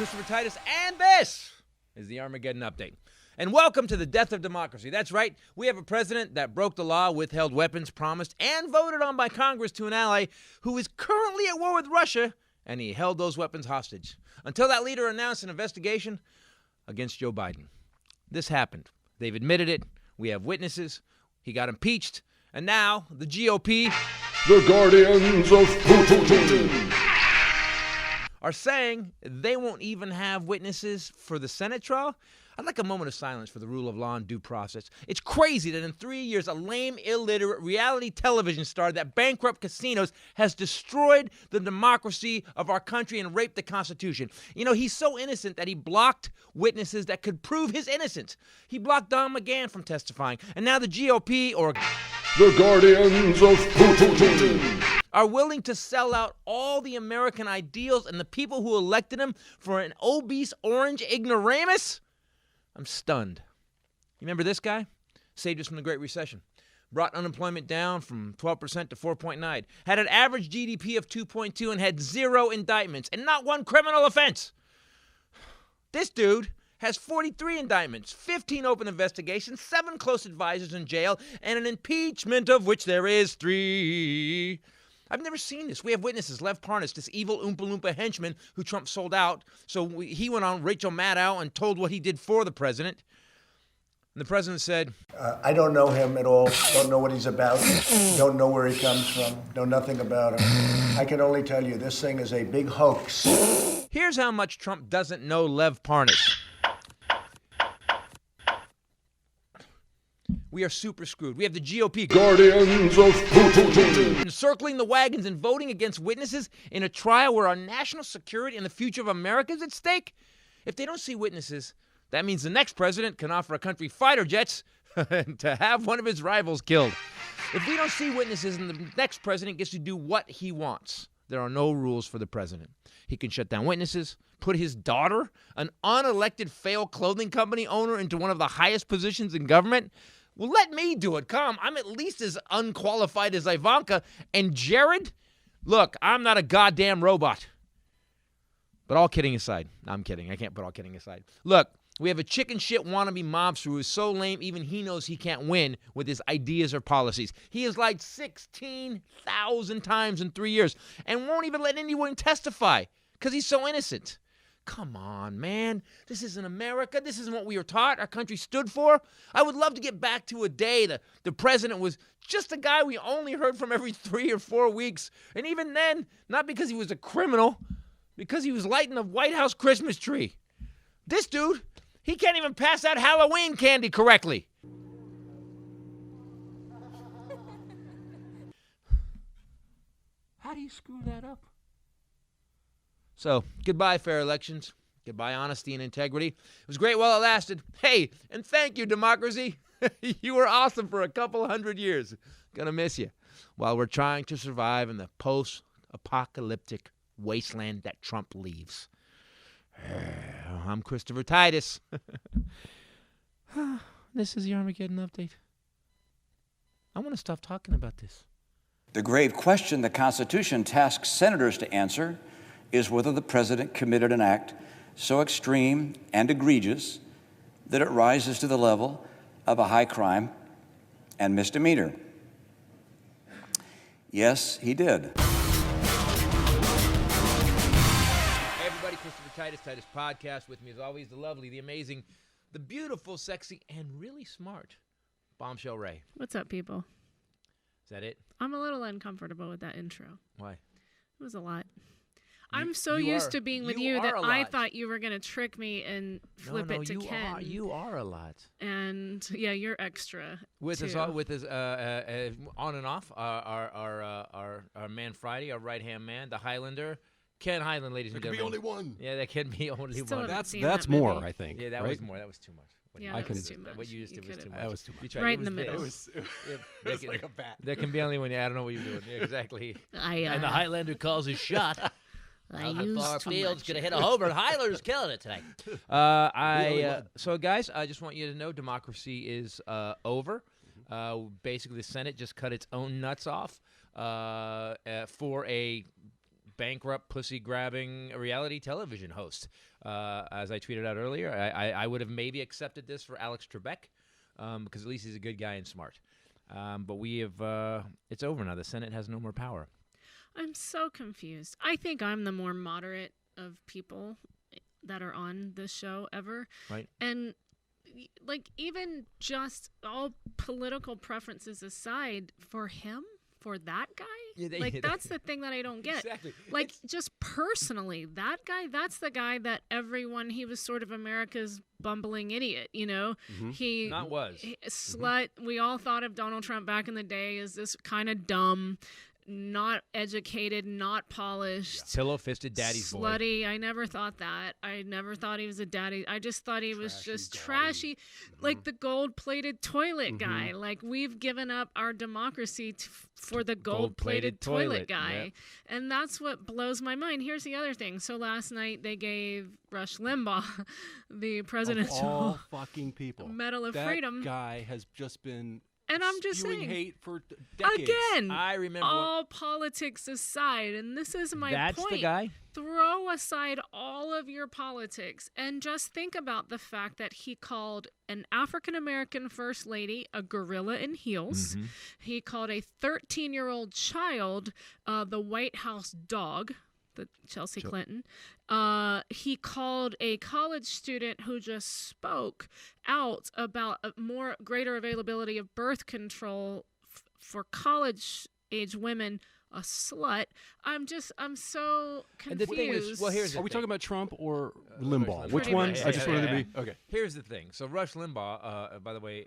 Christopher Titus, and this is the Armageddon Update. And welcome to the death of democracy. That's right, we have a president that broke the law, withheld weapons promised, and voted on by Congress to an ally who is currently at war with Russia, and he held those weapons hostage until that leader announced an investigation against Joe Biden. This happened. They've admitted it. We have witnesses. He got impeached. And now the GOP, the guardians of Putin, are saying they won't even have witnesses for the Senate trial. I'd like a moment of silence for the rule of law and due process. It's crazy that in 3 years, a lame, illiterate reality television star that bankrupt casinos has destroyed the democracy of our country and raped the Constitution. You know, he's so innocent that he blocked witnesses that could prove his innocence. He blocked Don McGahn from testifying. And now the GOP, or the guardians of Putin, are willing to sell out all the American ideals and the people who elected him for an obese orange ignoramus? I'm stunned. You remember this guy? Saved us from the Great Recession. Brought unemployment down from 12% to 4.9%. Had an average GDP of 2.2 and had 0 indictments and not one criminal offense. This dude has 43 indictments, 15 open investigations, 7 close advisors in jail, and an impeachment of which there is 3. I've never seen this. We have witnesses. Lev Parnas, this evil Oompa Loompa henchman who Trump sold out. So he went on Rachel Maddow and told what he did for the president. And the president said, I don't know him at all. Don't know what he's about. Don't know where he comes from. Know nothing about him. I can only tell you this thing is a big hoax. Here's how much Trump doesn't know Lev Parnas. We are super screwed. We have the GOP, guardians of Putin, encircling the wagons and voting against witnesses in a trial where our national security and the future of America is at stake. If they don't see witnesses, that means the next president can offer a country fighter jets to have one of his rivals killed. If we don't see witnesses, and the next president gets to do what he wants, there are no rules for the president. He can shut down witnesses, put his daughter, an unelected failed clothing company owner, into one of the highest positions in government. Well, let me do it. Come, I'm at least as unqualified as Ivanka. And Jared, look, I'm not a goddamn robot. But all kidding aside, no, I'm kidding. I can't put all kidding aside. Look, we have a chicken shit wannabe mobster who is so lame even he knows he can't win with his ideas or policies. He has lied 16,000 times in 3 years and won't even let anyone testify because he's so innocent. Come on, man. This isn't America. This isn't what we were taught our country stood for. I would love to get back to a day that the president was just a guy we only heard from every 3 or 4 weeks. And even then, not because he was a criminal, because he was lighting the White House Christmas tree. This dude, he can't even pass out Halloween candy correctly. How do you screw that up? So, goodbye, fair elections. Goodbye, honesty and integrity. It was great while it lasted. Hey, and thank you, democracy. You were awesome for a couple 100 years. Gonna miss you while we're trying to survive in the post-apocalyptic wasteland that Trump leaves. I'm Christopher Titus. This is the Armageddon Update. I want to stop talking about this. The grave question the Constitution tasks senators to answer is whether the president committed an act so extreme and egregious that it rises to the level of a high crime and misdemeanor. Yes, he did. Hey everybody, Christopher Titus, Titus Podcast. With me as always, the lovely, the amazing, the beautiful, sexy, and really smart Bombshell Ray. What's up, people? Is that it? I'm a little uncomfortable with that intro. Why? It was a lot. I'm so used to being with you that I thought you were going to trick me and flip it to Ken. You are a lot. And yeah, you're extra. With too. us on and off, our man Friday, our right-hand man, the Highlander, Ken Highland, ladies and gentlemen. There can be only one. Yeah, there can be only Still one. That's more, I think. Yeah, that right? was more. That was too much. That was too much. What you just did was too much. That was too much. Right in the middle. It was like a bat. There can be only one. Yeah, I don't know what you're doing. Yeah, exactly. And the Highlander calls his shot. I used far too field's much. gonna hit a homer. Highlander's killing it tonight. So guys, I just want you to know democracy is over. Basically, the Senate just cut its own nuts off for a bankrupt, pussy-grabbing reality television host. As I tweeted out earlier, I would have maybe accepted this for Alex Trebek because at least he's a good guy and smart. But we have it's over now. The Senate has no more power. I'm so confused. I think I'm the more moderate of people that are on this show ever. Right. And like even just all political preferences aside, for him, for that guy, that's the thing that I don't get. Exactly. Like just personally, that guy, that's the guy that he was sort of America's bumbling idiot, you know? He slut. We all thought of Donald Trump back in the day as this kind of dumb, not educated, not polished, pillow-fisted daddy's slutty. I never thought that. I never thought he was a daddy. I just thought he was just trashy, like the gold-plated toilet guy. Like we've given up our democracy for the gold-plated toilet guy, and that's what blows my mind. Here's the other thing. So last night they gave Rush Limbaugh the presidential of all fucking people Medal of Freedom. That guy has just been. And I'm just saying, hate for decades. Again, I remember all politics aside, and this is my That's point. the guy? Throw aside all of your politics and just think about the fact that he called an African-American first lady a gorilla in heels. He called a 13-year-old child the White House dog. The Chelsea Clinton. He called a college student who just spoke out about a greater availability of birth control for college-age women a slut. I'm so confused. And the thing is, Are we talking about Trump or Limbaugh? Which Pretty one? much. I just wanted to be okay. Here's the thing. So Rush Limbaugh, by the way,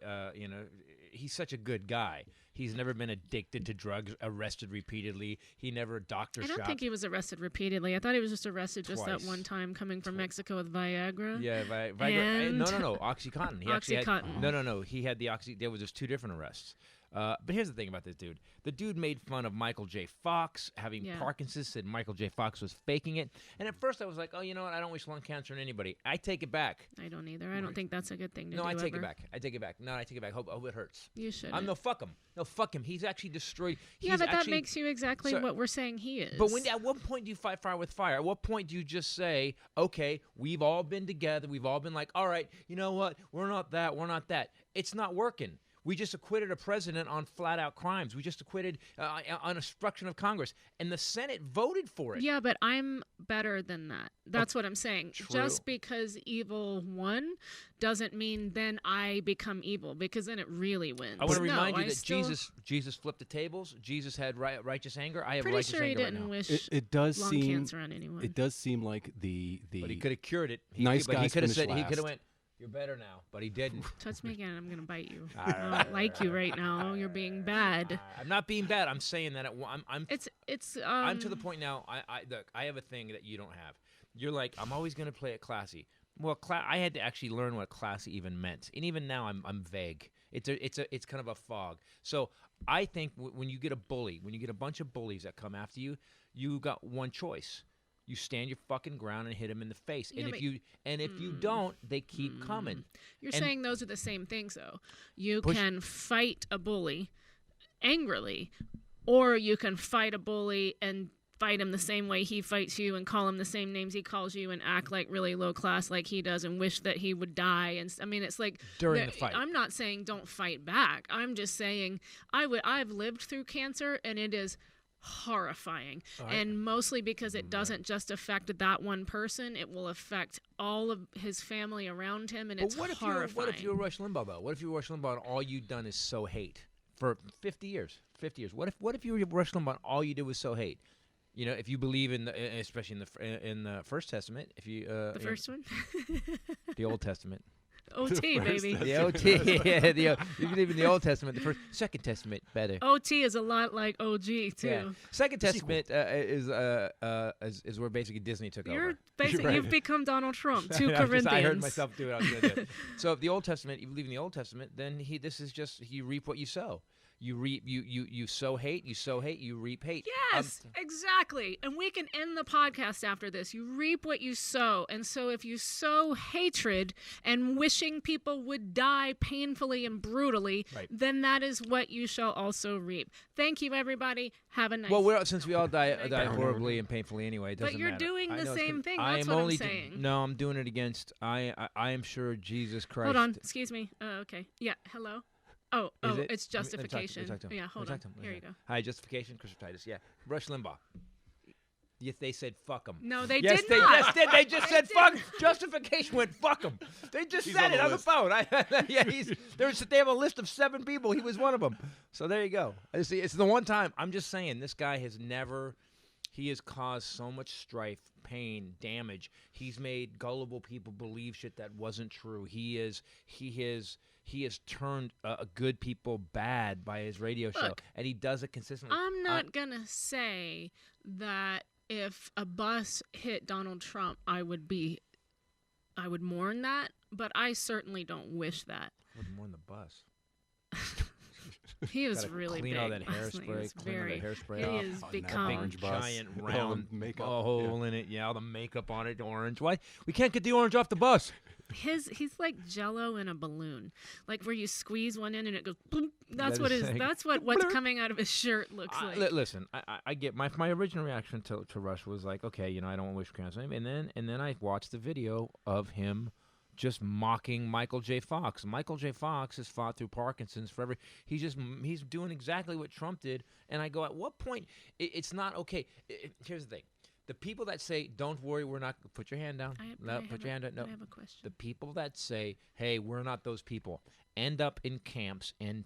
he's such a good guy. He's never been addicted to drugs, arrested repeatedly. He never doctor shopped. I don't think he was arrested repeatedly. I thought he was just arrested just that one time coming from Mexico with Viagra. Yeah, Viagra. No, OxyContin. He OxyContin. No. He had the There was just two different arrests. But here's the thing about this dude. The dude made fun of Michael J. Fox having Parkinson's, said Michael J. Fox was faking it. And at first I was like, oh, you know what? I don't wish lung cancer on anybody. I take it back. I don't either. I don't think that's a good thing to do. No, I take ever. it back. I take it back. No, I take it back. Hope it hurts. You should. No, fuck him. No, fuck him. He's actually destroyed. Yeah, but that makes you exactly what we're saying he is. But at what point do you fight fire with fire? At what point do you just say, okay, we've all been together. We've all been like, all right, you know what? We're not that. We're not that. It's not working. We just acquitted a president on flat-out crimes. We just acquitted on obstruction of Congress. And the Senate voted for it. Yeah, but I'm better than that. That's what I'm saying. True. Just because evil won doesn't mean then I become evil, because then it really wins. I want to remind you that Jesus flipped the tables. Jesus had righteous anger. I have pretty righteous sure he anger didn't right now. wish It does lung seem cancer on anyone. It does seem like the But he could have cured it. Nice but guys he could have finish said, he could have last. went, you're better now. But he didn't. Touch me again, I'm going to bite you. I don't like you right now. You're being bad. I'm not being bad. I'm saying that I'm to the point now. Look, I have a thing that you don't have. You're like, I'm always going to play it classy. Well, I had to actually learn what classy even meant, and even now I'm vague. It's kind of a fog. So I think when you get a bully, when you get a bunch of bullies that come after you, you got one choice. You stand your fucking ground and hit them in the face. Yeah, and if you don't, they keep coming. You're saying those are the same things, though. You can fight a bully angrily, or you can fight a bully and fight him the same way he fights you and call him the same names he calls you and act like really low class like he does and wish that he would die. And I mean, it's like during the fight. I'm not saying don't fight back. I'm just saying I've lived through cancer, and it is horrifying, and mostly because it doesn't just affect that one person, it will affect all of his family around him, and it's horrifying. What if you're Rush Limbaugh, though? What if you're Rush Limbaugh and all you've done is sow hate for 50 years? What if you were Rush Limbaugh and all you did was sow hate? You know, if you believe especially in the First Testament, if you the first one, the Old Testament. OT, baby. The OT, yeah. You believe in the Old Testament, Second Testament better. OT is a lot like OG too. Yeah. Second Testament is where basically Disney took over. You've become Donald Trump. 2 Corinthians. I heard myself do it. I was gonna do it. So if the Old Testament, you believe in the Old Testament, then this is just you reap what you sow. You reap you sow hate, you reap hate. Yes, exactly. And we can end the podcast after this. You reap what you sow. And so if you sow hatred and wishing people would die painfully and brutally, then that is what you shall also reap. Thank you, everybody. Have a nice Well, since we all die horribly and painfully anyway, it doesn't But you're matter. doing the same thing. I That's am what only I'm saying. No, I'm doing it against. I am sure Jesus Christ. Hold on. Excuse me. Okay. Yeah. Hello? Oh, It? it's justification. Let me talk to him. Yeah, hold on. Here you go. Hi, justification, Christopher Titus. Yeah, Rush Limbaugh. Yes, they said fuck him. No, they yes, did they not. Yes, did. They just said fuck. Justification went fuck him. They just said it on the phone. Yeah, they have a list of 7 people. He was one of them. So there you go. See, it's the one time. I'm just saying, this guy has never. He has caused so much strife, pain, damage. He's made gullible people believe shit that wasn't true. He has turned good people bad by his radio show, and he does it consistently. I'm not gonna say that if a bus hit Donald Trump, I would mourn that, but I certainly don't wish that. I would mourn the bus. He was really clean big. all that He was hairspray. He has become orange bus. Giant With all round the makeup. hole in it. Yeah, all the makeup on it, orange. Why we can't get the orange off the bus? He's like Jello in a balloon, like where you squeeze one in and it goes. Boom. That's That is what's coming out of his shirt looks like. Listen, I get my original reaction to Rush was like, okay, I don't want to wish cancer, and then I watched the video of him just mocking Michael J. Fox. Michael J. Fox has fought through Parkinson's forever. He's doing exactly what Trump did. And I go, at what point? It's not okay. Here's the thing. The people that say, don't worry, we're not, put your hand down. Put your hand down. No. I have a question. The people that say, hey, we're not those people, end up in camps and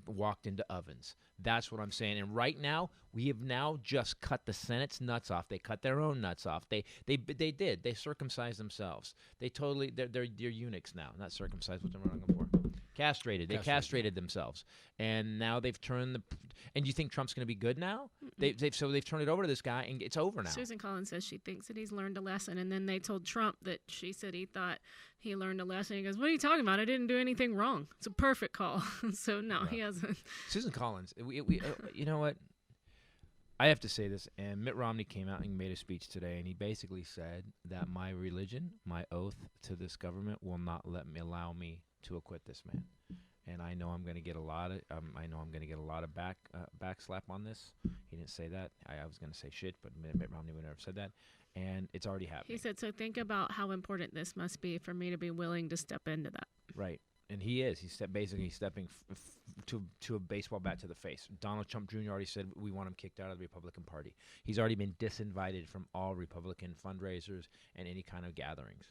walked into ovens. That's what I'm saying. And right now, we have now just cut the Senate's nuts off. They cut their own nuts off. They did. They circumcised themselves. They're eunuchs now, not circumcised. What am I looking for? Castrated. They castrated themselves, and now they've turned And you think Trump's going to be good now? They've turned it over to this guy, and it's over now. Susan Collins says she thinks that he's learned a lesson, and then they told Trump that she said he thought he learned a lesson. He goes, "What are you talking about? I didn't do anything wrong. It's a perfect call." So no, he hasn't. Susan Collins. You know what? I have to say this, and Mitt Romney came out and made a speech today, and he basically said that my religion, my oath to this government, will not allow me to acquit this man. And I know I'm going to get a lot of backslap on this. He didn't say that. I was going to say shit, but Mitt Romney would never said that, and it's already happening. He said, "So think about how important this must be for me to be willing to step into that." Right, and he is. He's stepping to a baseball bat to the face. Donald Trump Jr. already said we want him kicked out of the Republican Party. He's already been disinvited from all Republican fundraisers and any kind of gatherings.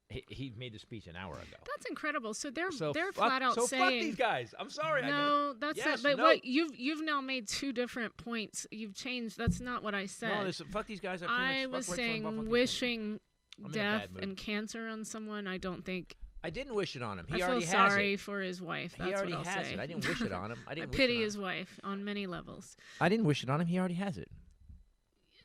He made the speech an hour ago. That's incredible. So they're flat out saying, fuck these guys. I'm sorry. No, that's yes, it. But no. what you've now made 2 different points. You've changed. That's not what I said. No, fuck these guys. I was saying wishing death and cancer on someone. I don't think. I didn't wish it on him. I feel sorry for his wife. That's he already what I'll has say. it. I didn't wish it on him. I pity his wife on many levels. I didn't wish it on him. He already has it.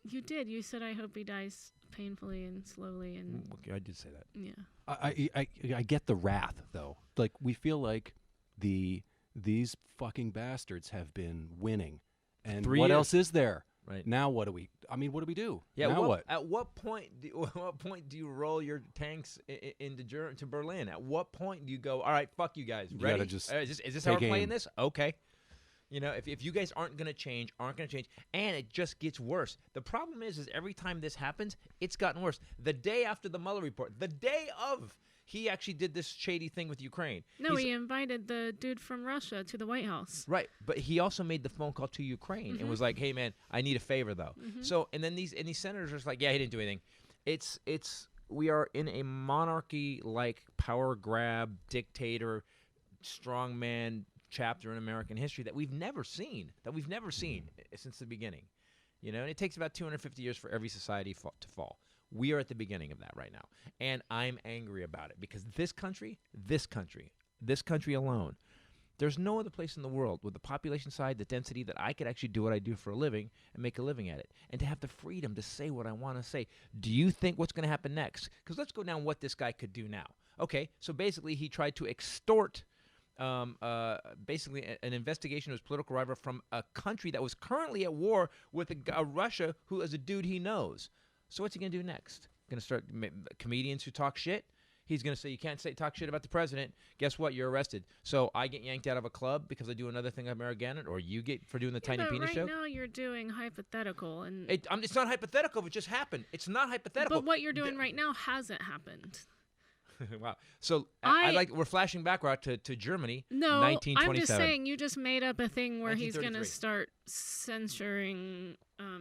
You did. You said, "I hope he dies painfully and slowly." And I did say that. Yeah. I get the wrath though. Like we feel like these fucking bastards have been winning, and 3 what years. else is there? Right Now, what do we? I mean, what do we do? Yeah. Now what? At what point? Do you roll your tanks into Berlin? At what point do you go? All right, fuck you guys. Ready? gotta just is this how we're take playing aim. this? Okay. If you guys aren't gonna change, and it just gets worse. The problem is every time this happens, it's gotten worse. The day after the Mueller report, the day of, he actually did this shady thing with Ukraine. No, he invited the dude from Russia to the White House. Right, but he also made the phone call to Ukraine and was like, "Hey, man, I need a favor, though." So, and then these senators are just like, "Yeah, he didn't do anything." We are in a monarchy-like power grab, dictator, strongman chapter in American history that we've never seen since the beginning. And it takes about 250 years for every society to fall. We are at the beginning of that right now, and I'm angry about it because this country alone, there's no other place in the world with the population side, the density, that I could actually do what I do for a living and make a living at it, and to have the freedom to say what I want to say. Do you think what's going to happen next? Because let's go down what this guy could do now. Okay, so basically he tried to extort basically an investigation of his political rival from a country that was currently at war with Russia, who is a dude he knows. So what's he going to do next? Going to start comedians who talk shit? He's going to say, you can't talk shit about the president. Guess what? You're arrested. So I get yanked out of a club because I do another thing I'm arrogant, or you get for doing the tiny penis right joke? Now you're doing hypothetical. And it's not hypothetical. It just happened. It's not hypothetical. But what you're doing right now hasn't happened. Wow. So we're flashing backward to Germany, No, 1927. I'm just saying you just made up a thing where he's going to 1933. start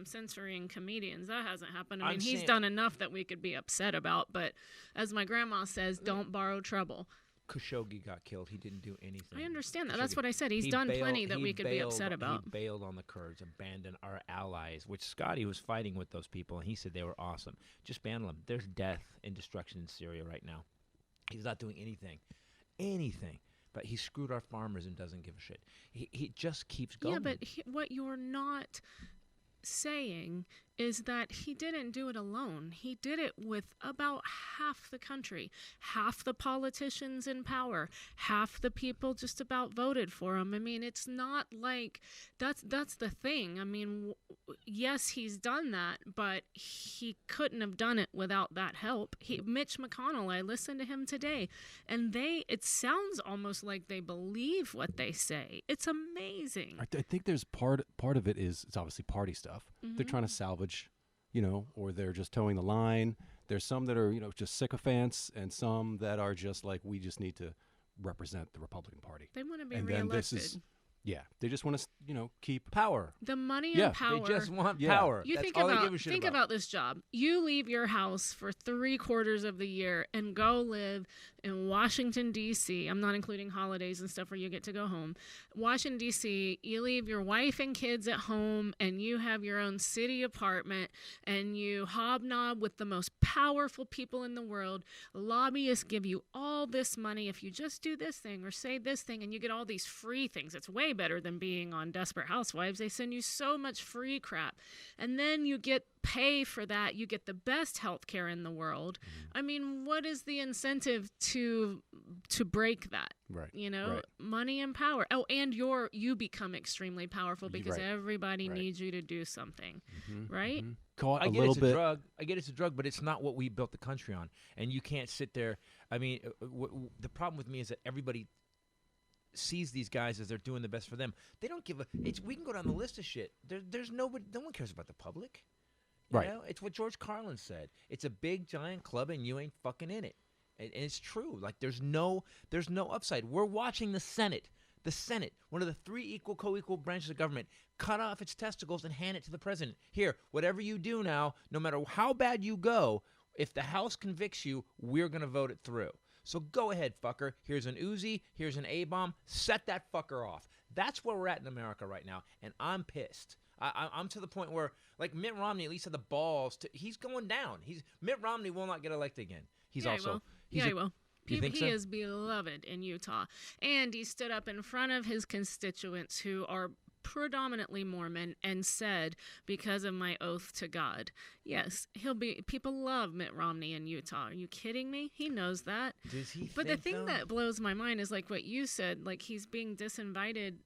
censoring comedians. That hasn't happened. I mean, he's saying- done enough that we could be upset about. But as my grandma says, don't borrow trouble. Khashoggi got killed. He didn't do anything. I understand that. That's Khashoggi- what I said. He's done plenty that we could be upset about. He bailed on the Kurds, abandoned our allies, which Scotty was fighting with those people, and he said they were awesome. Just ban them. There's death and destruction in Syria right now. He's not doing anything. But he screwed our farmers and doesn't give a shit. He just keeps going. Yeah, but what you're not saying is that he didn't do it alone. He did it with about half the country, half the politicians in power, half the people just about voted for him. I mean, it's not like that's the thing. I mean, yes, he's done that, but he couldn't have done it without that help. Mitch McConnell, I listened to him today, and it sounds almost like they believe what they say. It's amazing. I think there's part of it is it's obviously party stuff. They're trying to salvage, or they're just towing the line. There's some that are, just sycophants, and some that are just like, we just need to represent the Republican Party. They want to be and reelected. then this is, they just want to, keep power. The money Yeah, and power. They just want power. You That's think all they give a shit think about this job. You leave your house for 3/4 of the year and go live in Washington, D.C. I'm not including holidays and stuff where you get to go home. Washington, D.C., you leave your wife and kids at home and you have your own city apartment and you hobnob with the most powerful people in the world. Lobbyists give you all this money if you just do this thing or say this thing, and you get all these free things. It's way better than being on Desperate Housewives. They send you so much free crap. And then you get pay for that. You get the best health care in the world. I mean, what is the incentive to break that? Right. Right. Money and power. Oh, and you become extremely powerful because Right. everybody Right. needs you to do something. Right? Caught I a get little it's bit. a drug. I get it's a drug, but it's not what we built the country on. And you can't sit there. I mean, the problem with me is that everybody sees these guys as they're doing the best for them. They don't give a. We can go down the list of shit. There's nobody. No one cares about the public. You Right. know? It's what George Carlin said. It's a big giant club, and you ain't fucking in it. And it's true. Like there's no upside. We're watching the Senate. The Senate, one of the 3 co-equal branches of government, cut off its testicles and hand it to the president. Here, whatever you do now, no matter how bad you go, if the House convicts you, we're going to vote it through. So go ahead, fucker. Here's an Uzi. Here's an A-bomb. Set that fucker off. That's where we're at in America right now, and I'm pissed. I'm to the point where, like, Mitt Romney at least had the balls to. He's going down. Mitt Romney will not get elected again. He's Yeah, also. he will. You think he so? is beloved in Utah. And he stood up in front of his constituents who are predominantly Mormon and said, because of my oath to God. Yes, people love Mitt Romney in Utah. Are you kidding me? He knows that. Does he But the think, thing though? that blows my mind is like what you said, like he's being disinvited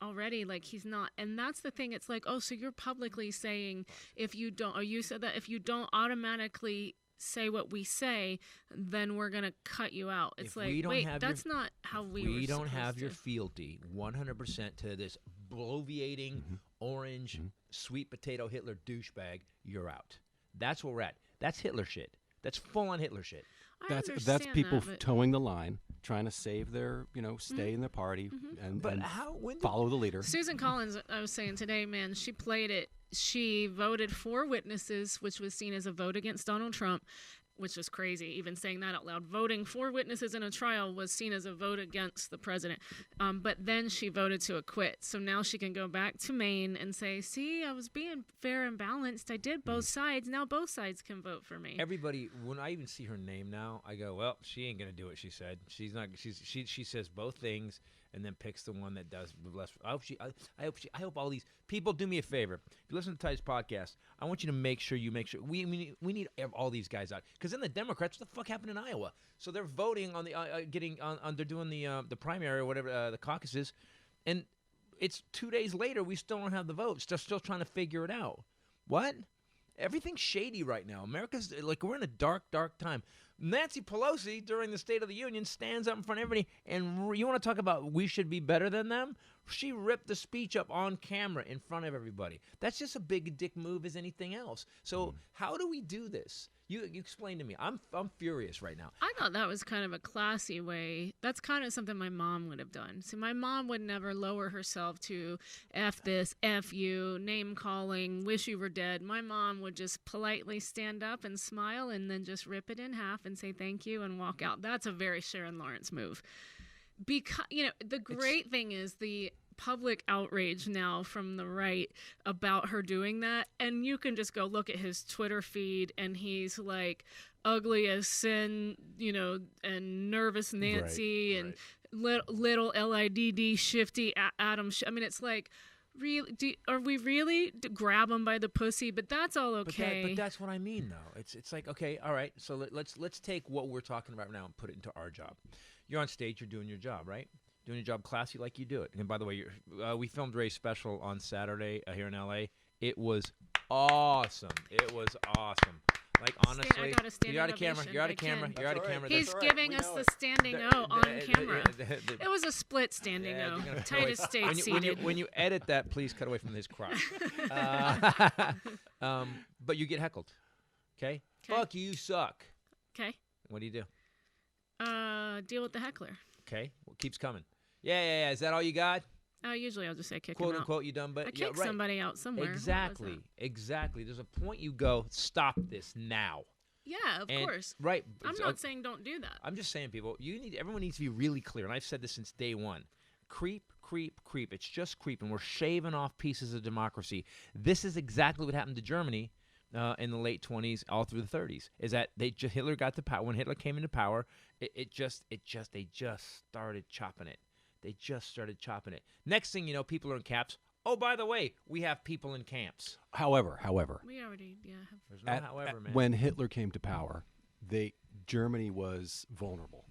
already, like he's not. And that's the thing. It's like, oh, so you're publicly saying if you don't, or you said that if you don't automatically say what we say, then we're going to cut you out. It's If we like, don't wait, have that's not how we were don't supposed have your to. fealty 100% to this bloviating, orange, sweet potato Hitler douchebag, you're out. That's where we're at. That's Hitler shit. That's full-on Hitler shit. I That's understand people that, but- towing the line, trying to save their, stay in their party and But when did- follow the leader. Susan Collins, I was saying today, man, she played it. She voted for witnesses, which was seen as a vote against Donald Trump, which is crazy. Even saying that out loud, voting for witnesses in a trial was seen as a vote against the president. But then she voted to acquit. So now she can go back to Maine and say, see, I was being fair and balanced. I did both sides. Now both sides can vote for me. Everybody, when I even see her name now, I go, well, she ain't gonna do what she said. She's not. She says both things. and then picks the one that does less. I hope all these people do me a favor. If you listen to Titus podcast, I want you to make sure we need all these guys out, because then the Democrats, what the fuck happened in Iowa? So they're voting on the they're doing the primary or whatever, the caucuses, and it's 2 days later. We still don't have the votes. They're still trying to figure it out. What? Everything's shady right now. America's like, we're in a dark, dark time. Nancy Pelosi, during the State of the Union, stands up in front of everybody, and you want to talk about we should be better than them? She ripped the speech up on camera in front of everybody. That's just a big dick move as anything else. So how do we do this? You explain to me. I'm furious right now. I thought that was kind of a classy way. That's kind of something my mom would have done. See, my mom would never lower herself to F this, F you, name calling, wish you were dead. My mom would just politely stand up and smile and then just rip it in half and say thank you and walk out. That's a very Sharon Lawrence move. Because, the great thing is the public outrage now from the right about her doing that, and you can just go look at his Twitter feed, and he's like ugly as sin, and nervous Nancy, and little LIDD shifty Adam. I mean, it's like, really, are we really grab him by the pussy? But that's all okay. But that's what I mean, though. It's like, okay, all right. So let's take what we're talking about now and put it into our job. You're on stage. You're doing your job, right? Doing your job classy like you do it. And by the way, we filmed Ray's special on Saturday here in L.A. It was awesome. Like, honestly, you're out of camera. You're out of camera. You're out of camera. He's giving us the standing O on camera. It was a split standing O. Titus stayed seated. When you edit that, please cut away from his crotch. But you get heckled. Okay? Fuck, you suck. Okay. What do you do? Deal with the heckler. Okay. What keeps coming? Yeah. Is that all you got? Usually I'll just say kick quote him out. Unquote, you done, but I kick somebody out somewhere. Exactly. There's a point you go, stop this now. Yeah, of course. Right. I'm not saying don't do that. I'm just saying, people, everyone needs to be really clear, and I've said this since day one. Creep. It's just creep, and we're shaving off pieces of democracy. This is exactly what happened to Germany in the late 20s, all through the 30s. Is that Hitler got to power? When Hitler came into power, they just started chopping it. They just started chopping it. Next thing you know, people are in camps. Oh, by the way, we have people in camps. However, we already have. There's no however, man. When Hitler came to power, Germany was vulnerable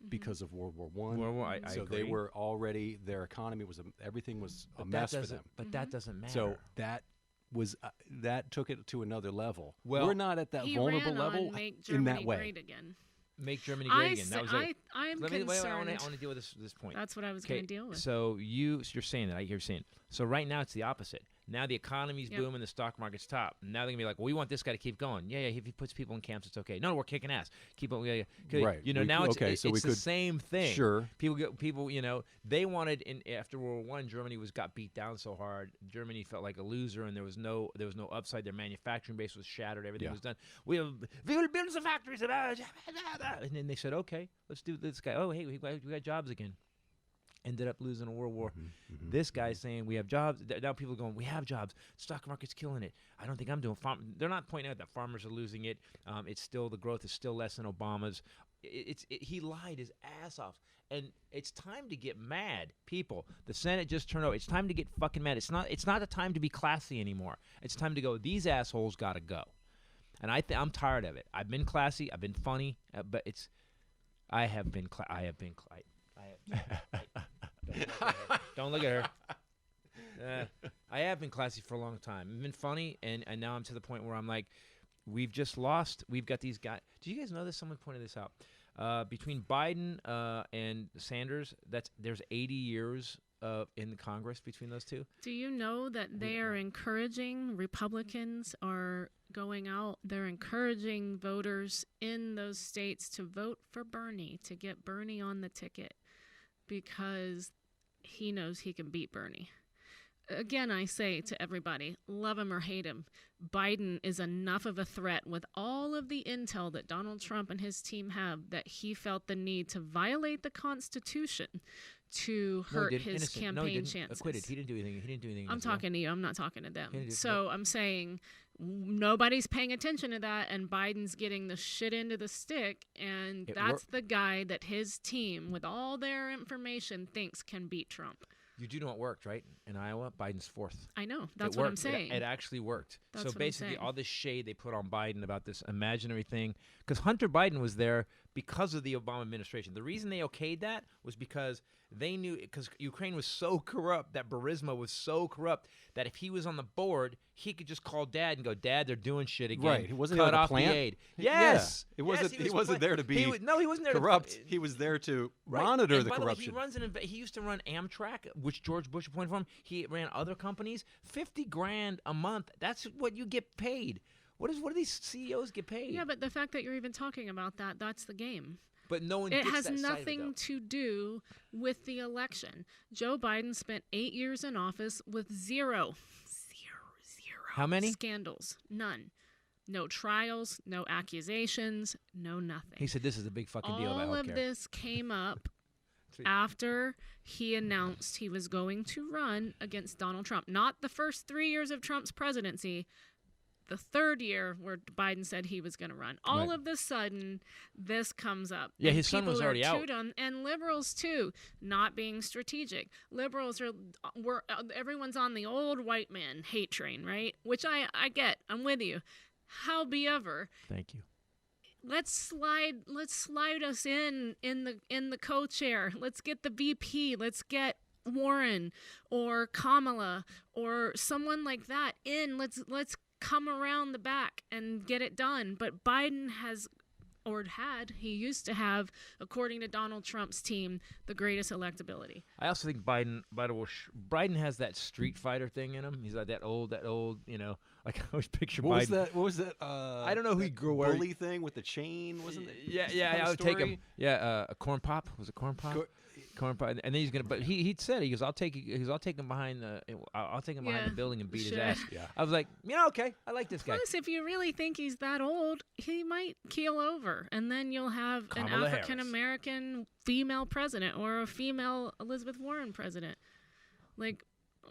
because of World War I. So agree. they were already, their economy was everything was a mess for them. But that doesn't matter. So that took it to another level. Well, we're not at that vulnerable level in that way. Great again. Make Germany great again. That was it. I'm concerned. I want to deal with this point. That's what I was going to deal with. So you're saying that. I hear you saying. So right now it's the opposite. Now the economy's booming, the stock market's top. Now they're gonna be like, well, we want this guy to keep going. Yeah. If he puts people in camps, it's okay. No, we're kicking ass. Keep on. Yeah. Right. Now it's so the same thing. Sure. People. They wanted after World War I, Germany got beat down so hard. Germany felt like a loser, and there was no upside. Their manufacturing base was shattered. Everything was done. We will build the factories. And then they said, okay, let's do this guy. Oh, hey, we got jobs again. Ended up losing a world war. This guy's saying we have jobs. Now people are going, we have jobs. Stock market's killing it. I don't think I'm doing. They're not pointing out that farmers are losing it. It's still, the growth is still less than Obama's. He lied his ass off. And it's time to get mad, people. The Senate just turned over. It's time to get fucking mad. It's not a time to be classy anymore. It's time to go, these assholes got to go. And I'm tired of it. I've been classy. I've been funny. But I have been. Don't look at her. I have been classy for a long time. I've been funny, and now I'm to the point where I'm like, we've just lost. We've got these guys. Do you guys know this? Someone pointed this out. Between Biden and Sanders, there's 80 years in the Congress between those two. Do you know that they are encouraging, Republicans are going out, they're encouraging voters in those states to vote for Bernie, to get Bernie on the ticket, because he knows he can beat Bernie. Again, I say to everybody, love him or hate him, Biden is enough of a threat with all of the intel that Donald Trump and his team have that he felt the need to violate the Constitution to hurt his campaign chances. Acquitted. He didn't do anything. I'm talking to you. I'm not talking to them. So I'm saying Nobody's paying attention to that, and Biden's getting the shit into the stick, and that's the guy that his team, with all their information, thinks can beat Trump. You do know it worked, right? In Iowa, Biden's 4th. I know. That's what I'm saying. It actually worked. That's so what I'm basically, saying. all this shade they put on Biden about this imaginary thing, because Hunter Biden was there because of the Obama administration. The reason they okayed that was because they knew, because Ukraine was so corrupt, that Burisma was so corrupt, that if he was on the board, he could just call Dad and go, Dad, they're doing shit again. Right. He wasn't cut there to off plant. the aid. Yeah. Yes. It wasn't. Yes, he wasn't there to be. No, he wasn't there corrupt. to He was there to Right. monitor And the by corruption. The way, he used to run Amtrak, which George Bush appointed for him. He ran other companies. $50,000 a month. That's what you get paid. What do these CEOs get paid? Yeah, but the fact that you're even talking about that's the game. But no one. It gets has that side of it, nothing though. to do with the election. Joe Biden spent 8 years in office with zero How many? scandals. None. No trials, no accusations, no nothing. He said this is a big fucking deal about All of healthcare. this came up after he announced he was going to run against Donald Trump. Not the first 3 years of Trump's presidency, the third year where Biden said he was going to run. All Right. of a sudden, this comes up. Yeah, And his son was people are already out. chewed on, and liberals too, not being strategic. Liberals everyone's on the old white man hate train, right? Which I get. I'm with you. However, Thank you. let's slide us in the co-chair. Let's get the VP. Let's get Warren or Kamala or someone like that in. Let's come around the back and get it done. But Biden he used to have, according to Donald Trump's team, the greatest electability. I also think Biden has that Street Fighter thing in him. He's like that old, like I always picture What Biden. was that? I don't know who he that grew where. bully thing with the chain, wasn't it? Yeah. I would take him. Yeah, a corn pop. Was it corn pop? Corn pop. And then he's gonna. But he said, he goes, I'll take him behind the. I'll take him behind the building and beat his ass. Yeah. I was like, okay, I like this guy. Plus, if you really think he's that old, he might keel over, and then you'll have Kamala an Harris. African American female president or a female Elizabeth Warren president. Like,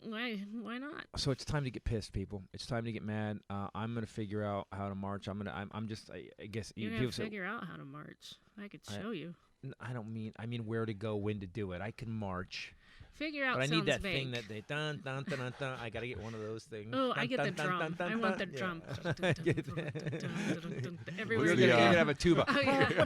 why not? So it's time to get pissed, people. It's time to get mad. I'm gonna figure out how to march. I'm just. I guess You're people gonna say, figure out how to march. I could show you. I mean where to go, when to do it. I can march. Figure out. But I need sounds that vague. thing that they dun dun dun dun dun. I gotta get one of those things. Oh, Dun, I get dun, the dun, drum. dun, dun, I want the dun. drum. Yeah. Everywhere We're you gonna go. have a tuba. Oh, yeah.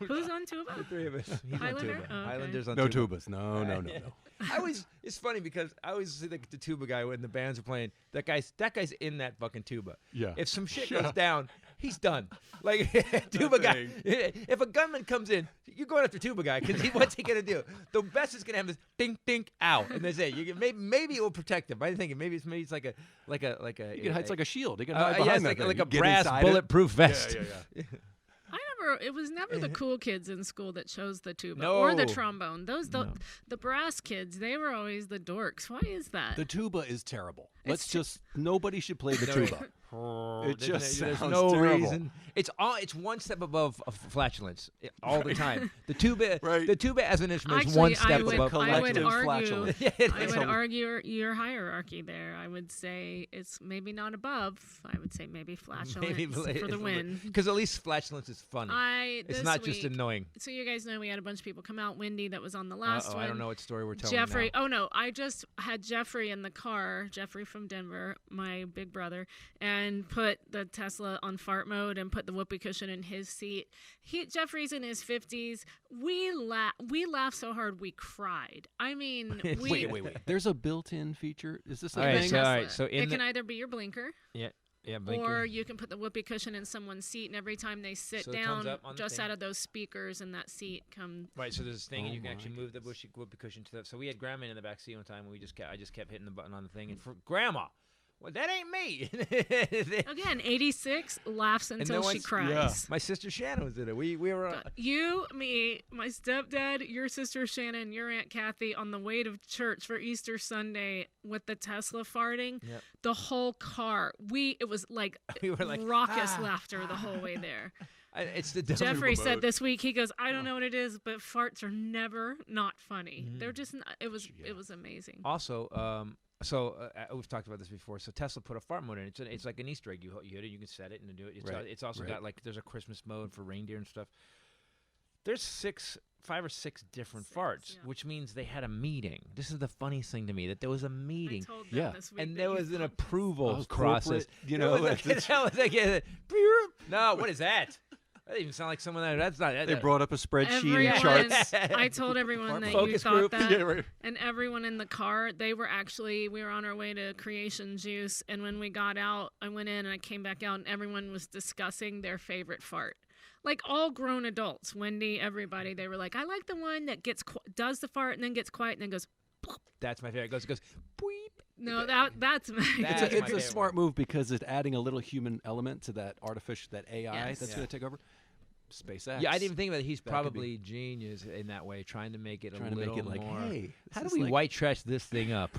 Who's on tuba? The three of us. He's on Highlander? tuba. Oh, okay. Highlander's on No tuba. tubas. No. It's funny because I always see the tuba guy when the bands are playing. That guy's in that fucking tuba. Yeah. If some shit goes down, he's done. Like tuba guy. If a gunman comes in, you're going after tuba guy because what's he gonna do? The best is gonna have this ding ding ow, and that's it. Maybe it will protect him. I'm thinking maybe it's like a. It's like a shield. You can hide behind yes, that thing. like You a get brass inside it. bulletproof vest. Yeah. It was never the cool kids in school that chose the tuba No. or the trombone. The brass kids, they were always the dorks. Why is that? The tuba is terrible. Nobody should play the tuba. It just there's sounds no terrible. reason. It's one step above flatulence all the time. The tuba, Right. the tuba as an instrument is Actually, one step I would above. collective argue. flatulence. I would argue your hierarchy there. I would say it's maybe not above. I would say maybe flatulence for the win. Because at least flatulence is funny. It's This not just week- annoying. So you guys know we had a bunch of people come out. Wendy, that was on the last one. I don't know what story we're telling Jeffrey. now. Oh no, I just had Jeffrey in the car. Jeffrey from Denver, my big brother, and put the Tesla on fart mode and put the whoopee cushion in his seat. Jeffrey's in his 50s. We laughed so hard we cried. I mean, Wait. There's a built-in feature. Is this a All right, thing? so- Tesla. so in it the- can either be your blinker. Yeah, blinker. Or you can put the whoopee cushion in someone's seat, and every time they sit So it comes down, up on the just thing. out of those speakers in that seat come. Right, so there's this thing, and Oh you can my actually move the whoopee cushion to that. So we had Grandma in the back seat one time, and I just kept hitting the button on the thing, and for Grandma, well, that ain't me. Again, 86 laughs until no she one's- cries. My sister Shannon was in it. We were. You, me, my stepdad, your sister Shannon, your Aunt Kathy on the way to church for Easter Sunday with the Tesla farting. Yep. The whole car. It was like, We were like, raucous laughter the whole way there. It's the Jeffrey said this week, he goes, I don't know what it is, but farts are never not funny. They're just not, it was amazing. Also, we've talked about this before. So Tesla put a fart mode in. It's like an Easter egg. You hit it, you can set it and do it. It's also got like there's a Christmas mode for reindeer and stuff. There's 5 or 6 different farts, which means they had a meeting. This is the funniest thing to me, that there was a meeting. I told them this week and that there you was an thought approval corporate, process. you know, no, what is that? That even sound like someone that's not. they brought up a spreadsheet and everyone, charts. I told everyone that you Focus thought group. that, Yeah, right. and everyone in the car, we were on our way to Creation Juice, and when we got out, I went in and I came back out, and everyone was discussing their favorite fart. Like all grown adults, Wendy, everybody, they were like, I like the one that does the fart and then gets quiet and then goes. That's my favorite. It goes. Beep. No, that's my. That's It's my a smart move because it's adding a little human element to that AI Yes. that's going to take over. SpaceX. Yeah, I didn't even think about it. He's That could probably genius in that way, trying to make it trying a to little make it like, more. hey, How this do is we like- white trash this thing up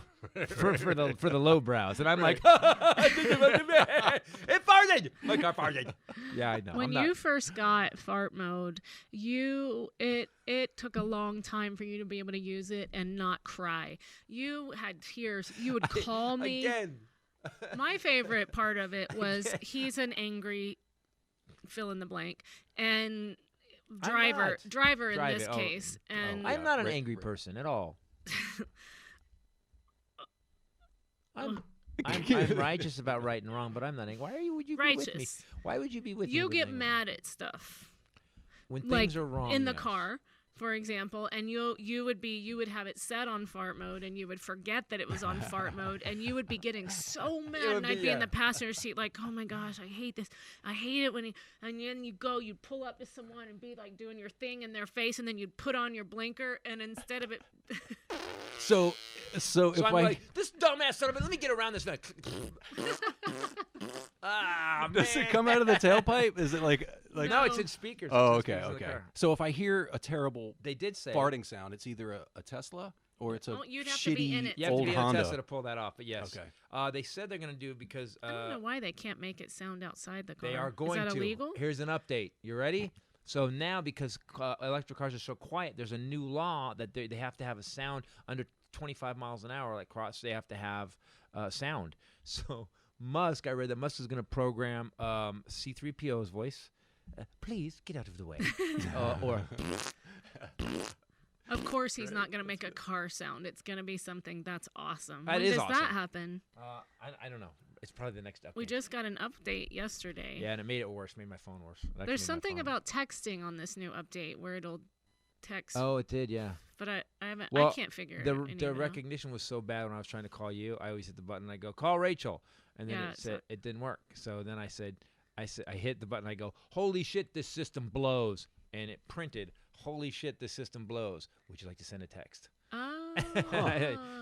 for the low brows? And I'm like, it farted. My car farted. Yeah, I know. When you first got fart mode, it took a long time for you to be able to use it and not cry. You had tears. You would call me. Again. My favorite part of it was he's an angry fill in the blank and driver in this case. And I'm not an angry person at all. I'm righteous about right and wrong, but I'm not angry. Why would you be with me? Righteous. Why would you be with me? you with get anger? mad at stuff. when Like things are wrong in the yes. car, for example, and you would have it set on fart mode, and you would forget that it was on fart mode, and you would be getting so mad, and I'd be in the passenger seat like, oh my gosh, I hate this, I hate it and then you'd pull up to someone and be like doing your thing in their face, and then you'd put on your blinker, and instead of it, So if I'm I like, this dumbass son of a, let me get around this. Man. does it come out of the tailpipe? Is it like No, it's in speakers. Oh, It's in okay, speakers in the okay. car. So if I hear a terrible They did say farting sound, it's either a Tesla or it's a Oh, you'd have to be in shitty it. you have to old be in a Honda. Tesla to pull that off, but yes. Okay. They said they're going to do it because I don't know why they can't make it sound outside the car. they are going Is that to. illegal? Here's an update. You ready? So now, because electric cars are so quiet, there's a new law that they have to have a sound under 25 miles an hour, like cross. They have to have sound. So Musk, I read that Musk is going to program C-3PO's voice. Please get out of the way. Or Of course, he's not going to make a car sound. It's going to be something that's awesome. That When is does awesome. that happen? I don't know. It's probably the next update. We just got an update yesterday. Yeah, and it made it worse. Made my phone worse. It actually There's made my something phone- about texting on this new update where it'll text. Oh, it did, yeah. But I haven't. Well, I can't figure it out. The recognition was so bad when I was trying to call you. I always hit the button. I go, call Rachel, and then Yeah, it said it didn't work. So then I hit the button. I go, holy shit, this system blows, and it printed, holy shit, this system blows. Would you like to send a text? Oh.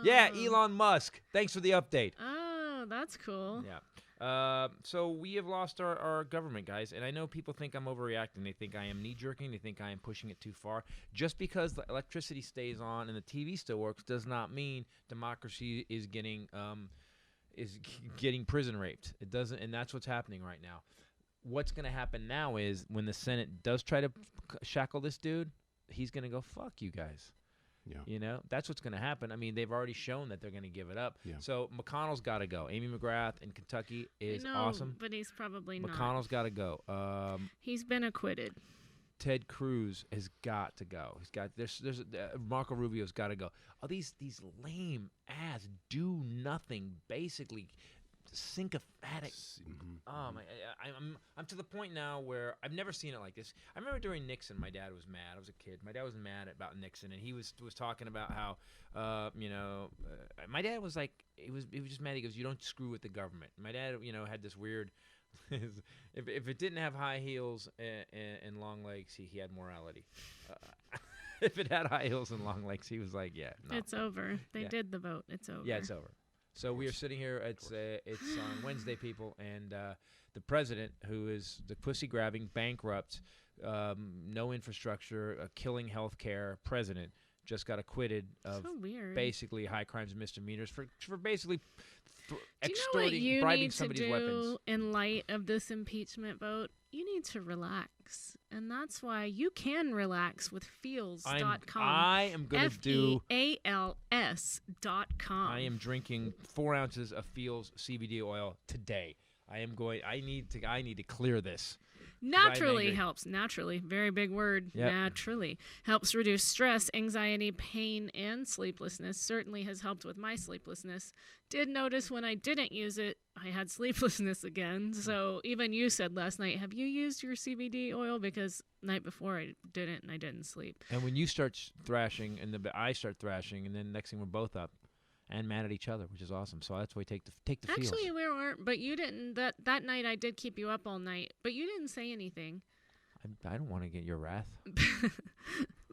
Yeah, Elon Musk. Thanks for the update. Oh, that's cool. Yeah. So we have lost our government, guys, and I know people think I'm overreacting. They think I am knee-jerking. They think I am pushing it too far. Just because the electricity stays on and the TV still works does not mean democracy is getting prison raped. It doesn't, and that's what's happening right now. What's going to happen now is when the Senate does try to shackle this dude, he's going to go, fuck you guys. Yeah. You know, that's what's going to happen. I mean, they've already shown that they're going to give it up. Yeah. So McConnell's got to go. Amy McGrath in Kentucky is I know, awesome. but he's probably not. McConnell's got to go. He's been acquitted. Ted Cruz has got to go. He's got there's Marco Rubio's got to go. Oh, these lame ass do nothing basically sycophantic. Oh my! I'm to the point now where I've never seen it like this. I remember during Nixon, my dad was mad. I was a kid. My dad was mad about Nixon, and he was talking about how my dad was like he was just mad. He goes, "You don't screw with the government." My dad, had this weird. if it didn't have high heels and long legs, he had morality. If it had high heels and long legs, he was like, "Yeah, no." It's over. They did the vote. It's over. Yeah, it's over. So we are sitting here. It's on Wednesday, people, and the president, who is the pussy-grabbing, bankrupt, no infrastructure, killing healthcare president, just got acquitted of So weird. basically high crimes and misdemeanors for basically Do you know what you bribing need to somebody's do weapons. in light of this impeachment vote? you need to relax. And that's why you can relax with feels.com. I am going to do... FEALS.com. I am drinking 4 ounces of Feels CBD oil today. I need to clear this. Naturally helps. Naturally. Very big word. Yep. Naturally. Helps reduce stress, anxiety, pain, and sleeplessness. Certainly has helped with my sleeplessness. Did notice when I didn't use it, I had sleeplessness again. So even you said last night, have you used your CBD oil? Because night before I didn't, and I didn't sleep. And when you start thrashing, and I start thrashing, and then next thing we're both up and mad at each other, which is awesome. So that's why we take the feels. Actually, we weren't, but you didn't. That night I did keep you up all night, but you didn't say anything. I don't want to get your wrath.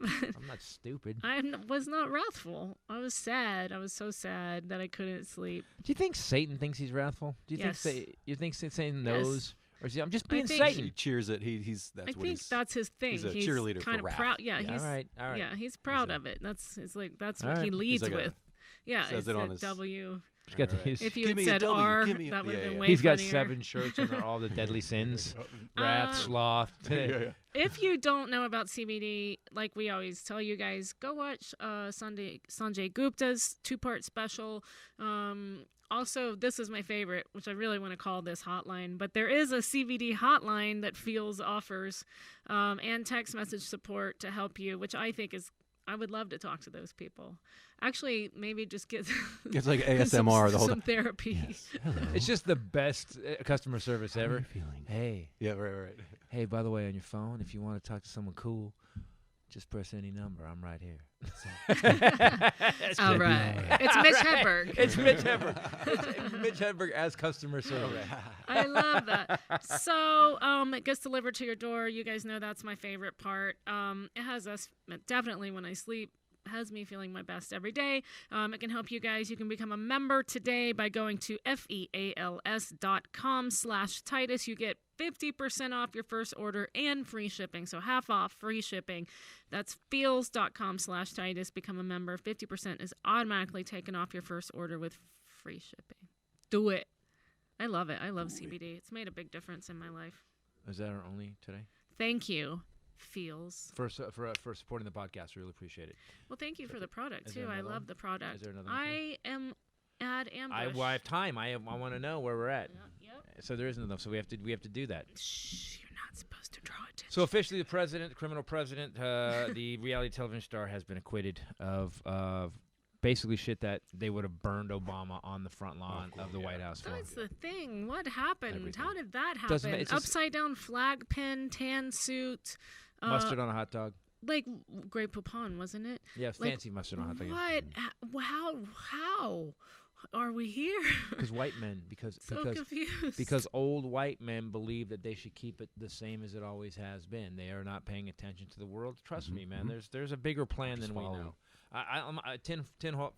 I'm not stupid. I was not wrathful. I was sad. I was so sad that I couldn't sleep. Do you think Satan thinks he's wrathful? Do you Yes. think Satan knows? Or is he, I'm just I being think Satan. He cheers it. That's I what think that's his thing. he's a cheerleader kind for of wrath. proud. Yeah, Yeah, he's all right. Yeah, he's proud of it. That's All what he right. leads He's like with. Yeah, says it's it on a his- W. He's got All right. his- If you Give had me a said W, R, give me a- that would have yeah, been yeah. way He's got funnier. 7 shirts and they're all the deadly sins. Wrath, sloth. If you don't know about CBD, like we always tell you guys, go watch Sanjay Gupta's 2-part special. Also, this is my favorite, which I really want to call this hotline, but there is a CBD hotline that Feels offers and text message support to help you, which I think is, I would love to talk to those people. Actually, maybe just get It's like ASMR the whole some time. therapy. Hello. It's just the best customer service How are ever. you feeling? Hey, Yeah, right. hey, by the way, on your phone, if you want to talk to someone cool, just press any number. I'm right here. All right. It's Mitch Hedberg. It's Mitch Hedberg. It's Mitch Hedberg as customer service. I love that. So it gets delivered to your door. You guys know that's my favorite part. It has us definitely when I sleep. Has me feeling my best every day. It can help you guys. You can become a member today by going to feals.com/Titus. You get 50% off your first order and free shipping. So half off, free shipping. That's feals.com/Titus. Become a member. 50% is automatically taken off your first order with free shipping. Do it. I love it. I love CBD. It's made a big difference in my life. Is that our only today? Thank you, Feels. For supporting the podcast, we really appreciate it. Well, thank you for the product, Is there too. I another love one? the product. Is there another one, I am at Ambush. I have time. I want to know where we're at. Yep. So there isn't enough. So we have to do that. Shh, you're not supposed to draw attention. So officially, the criminal president, the reality television star, has been acquitted of basically shit that they would have burned Obama on the front lawn of the White House for. That's the thing. What happened? Everything. How did that Doesn't happen? ma- it's just- Upside down flag pin, tan suit. Mustard on a hot dog. Like Grey Poupon, wasn't it? Yeah, Like, fancy mustard on a hot dog. What? How are we here? Because white men, because Confused. because old white men believe that they should keep it the same as it always has been. They are not paying attention to the world. Trust me, man. There's a bigger plan than we know. I'm a tin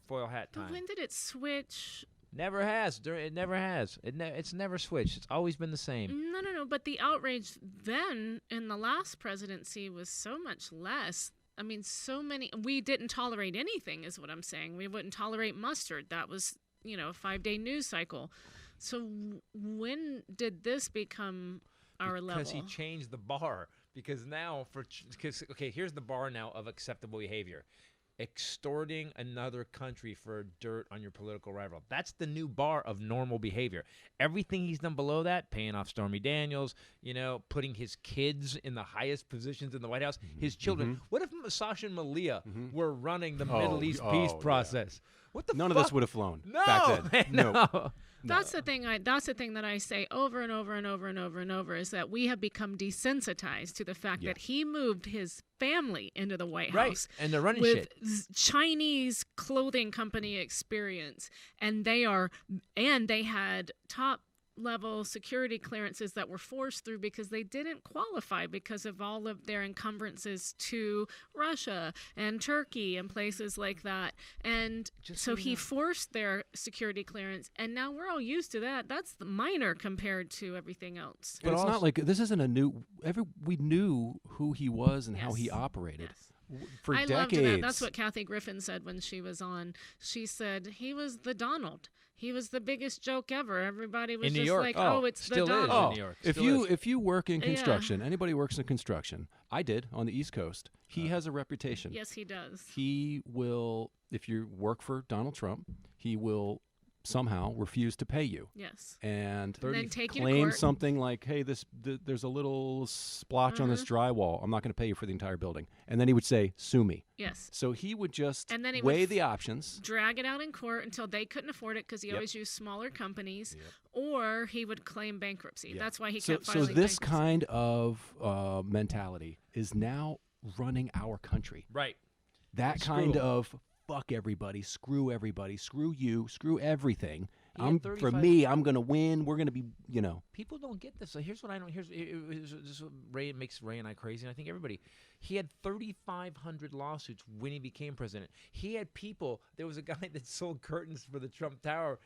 foil hat But time. when did it switch? Never has. It never has. It's never switched. It's always been the same. No. But the outrage then in the last presidency was so much less. I mean, so many. We didn't tolerate anything, is what I'm saying. We wouldn't tolerate mustard. That was, a 5-day news cycle. So when did this become our level? Because he changed the bar. Because now here's the bar now of acceptable behavior. Extorting another country for dirt on your political rival. That's the new bar of normal behavior. Everything he's done below that, paying off Stormy Daniels, putting his kids in the highest positions in the White House, his children. What if Sasha and Malia were running the Middle East peace process? What the None fuck? of this would have flown No, back then. no. That's the thing. That's the thing that I say over and over and over and over and over is that we have become desensitized to the fact that he moved his family into the White House, and they're running with shit. Chinese clothing company experience, and they had top level security clearances that were forced through because they didn't qualify because of all of their encumbrances to Russia and Turkey and places like that. And so he forced their security clearance, and now we're all used to that. That's the minor compared to everything else. But it's not like this isn't a new. We knew who he was and how he Yes. operated Yes. for I decades. loved that. That's what Kathy Griffin said when she was on. She said he was the Donald. He was the biggest joke ever. Everybody was In New just York. like, Oh, it's the still is. Donald. Oh, Oh, New York. if Still you is. if you work in Yeah. construction, anybody works in construction. I did on the East Coast. He has a reputation. Yes, he does. He will, if you work for Donald Trump, he will somehow refuse to pay you Yes. and And then take you to claim court. something like, "Hey, there's a little splotch on this drywall. I'm not going to pay you for the entire building." And then he would say, "Sue me." Yes. So he would just And then he weigh would the options. Drag it out in court until they couldn't afford it because he always used smaller companies, or he would claim bankruptcy. That's why he kept So filing this bankruptcy. kind of mentality is now running our country. Right. That Screw kind 'em. of fuck everybody, screw you, screw everything. He had For 35 me, I'm gonna win. We're gonna be, People don't get this. So here's what I don't. This is what Ray makes Ray and I crazy, and I think everybody. He had 3,500 lawsuits when he became president. He had people. There was a guy that sold curtains for the Trump Tower.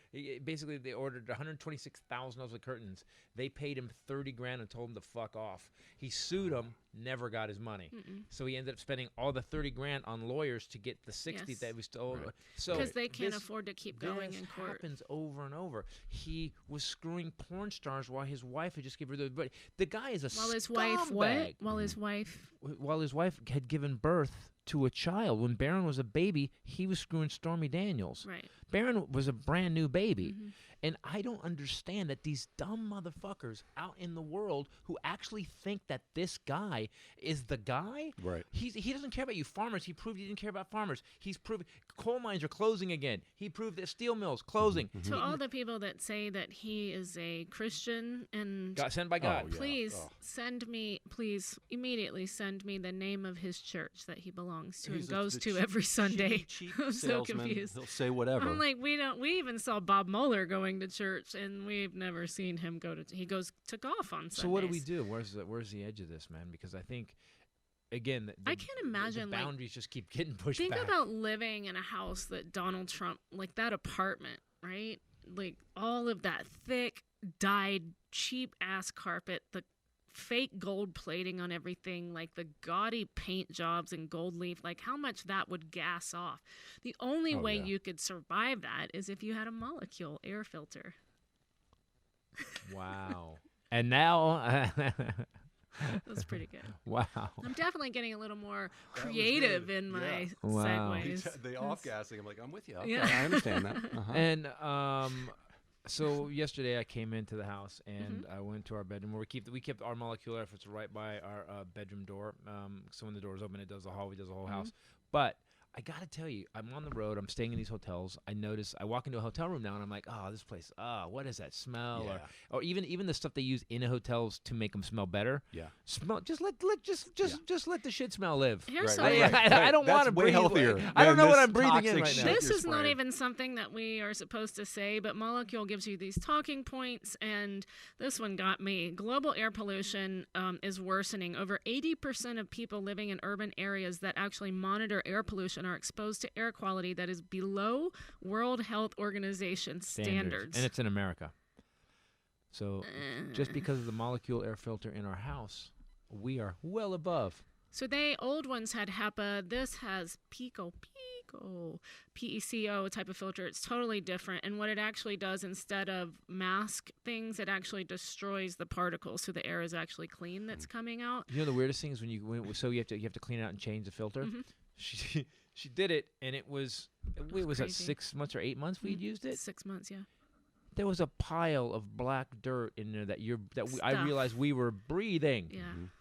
Basically, they ordered $126,000 of curtains. They paid him $30,000 and told him to fuck off. He sued them, never got his money. So he ended up spending all the $30,000 on lawyers to get the 60 Yes. that was still. Right. So Because they can't this- afford to keep going this in court. happens over and over. He was screwing porn stars while his wife had just given her the guy is a While his wife, what? scumbag. While his wife, While his wife had given birth to a child. When Barron was a baby, he was screwing Stormy Daniels. right. Barron was a brand new baby. And I don't understand that these dumb motherfuckers out in the world who actually think that this guy is the guy. Right. He doesn't care about you farmers. He proved he didn't care about farmers. He's proved coal mines are closing again. He proved that steel mills closing. To all the people that say that he is a Christian and Got sent by God. yeah. please Oh. please immediately send me the name of his church that he belongs to He's and goes the to cheap- every Sunday. cheap I'm so salesman. confused. He'll say whatever. I'm like, we even saw Bob Mueller going to church, and we've never seen him go to. He took off on Sundays. So what do we do? Where's the edge of this, man? Because I think, again, I can't imagine, the like, boundaries just keep getting pushed Think back. about living in a house that Donald Trump, like that apartment, right? Like all of that thick, dyed, cheap ass carpet, the fake gold plating on everything, like the gaudy paint jobs and gold leaf, like how much that would gas off. The only way yeah. you could survive that is if you had a molecule air filter. Wow. And now, That's pretty good. wow. I'm definitely getting a little more creative in my Wow. segues. the off-gassing, I'm like, I'm with you. Okay, Yeah. I understand that. Uh-huh. And so yesterday I came into the house and I went to our bedroom where we kept our molecular efforts right by our bedroom door. So when the door is open, it does the hallway, does the whole house. But I gotta tell you, I'm on the road. I'm staying in these hotels. I walk into a hotel room now, and I'm like, oh, this place. What is that smell? Yeah. Or even the stuff they use in hotels to make them smell better. Yeah. Smell. Just let the shit smell live. Here's Right, something. right, I don't That's want to way breathe. healthier I don't than know what this I'm breathing in toxic right shit now. This you're is not spraying. even something that we are supposed to say, but Molecule gives you these talking points, and this one got me. Global air pollution is worsening. Over 80% of people living in urban areas that actually monitor air pollution are exposed to air quality that is below World Health Organization standards. And it's in America. So just because of the molecule air filter in our house, we are well above. So old ones had HEPA. This has PECO, PECO type of filter. It's totally different. And what it actually does, instead of mask things, it actually destroys the particles, so the air is actually clean that's coming out. You know the weirdest thing is when you have to clean it out and change the filter. She did it, and it was that crazy. 6 months or 8 months we'd used it. 6 months, yeah. There was a pile of black dirt in there I Stuff. realized we were breathing.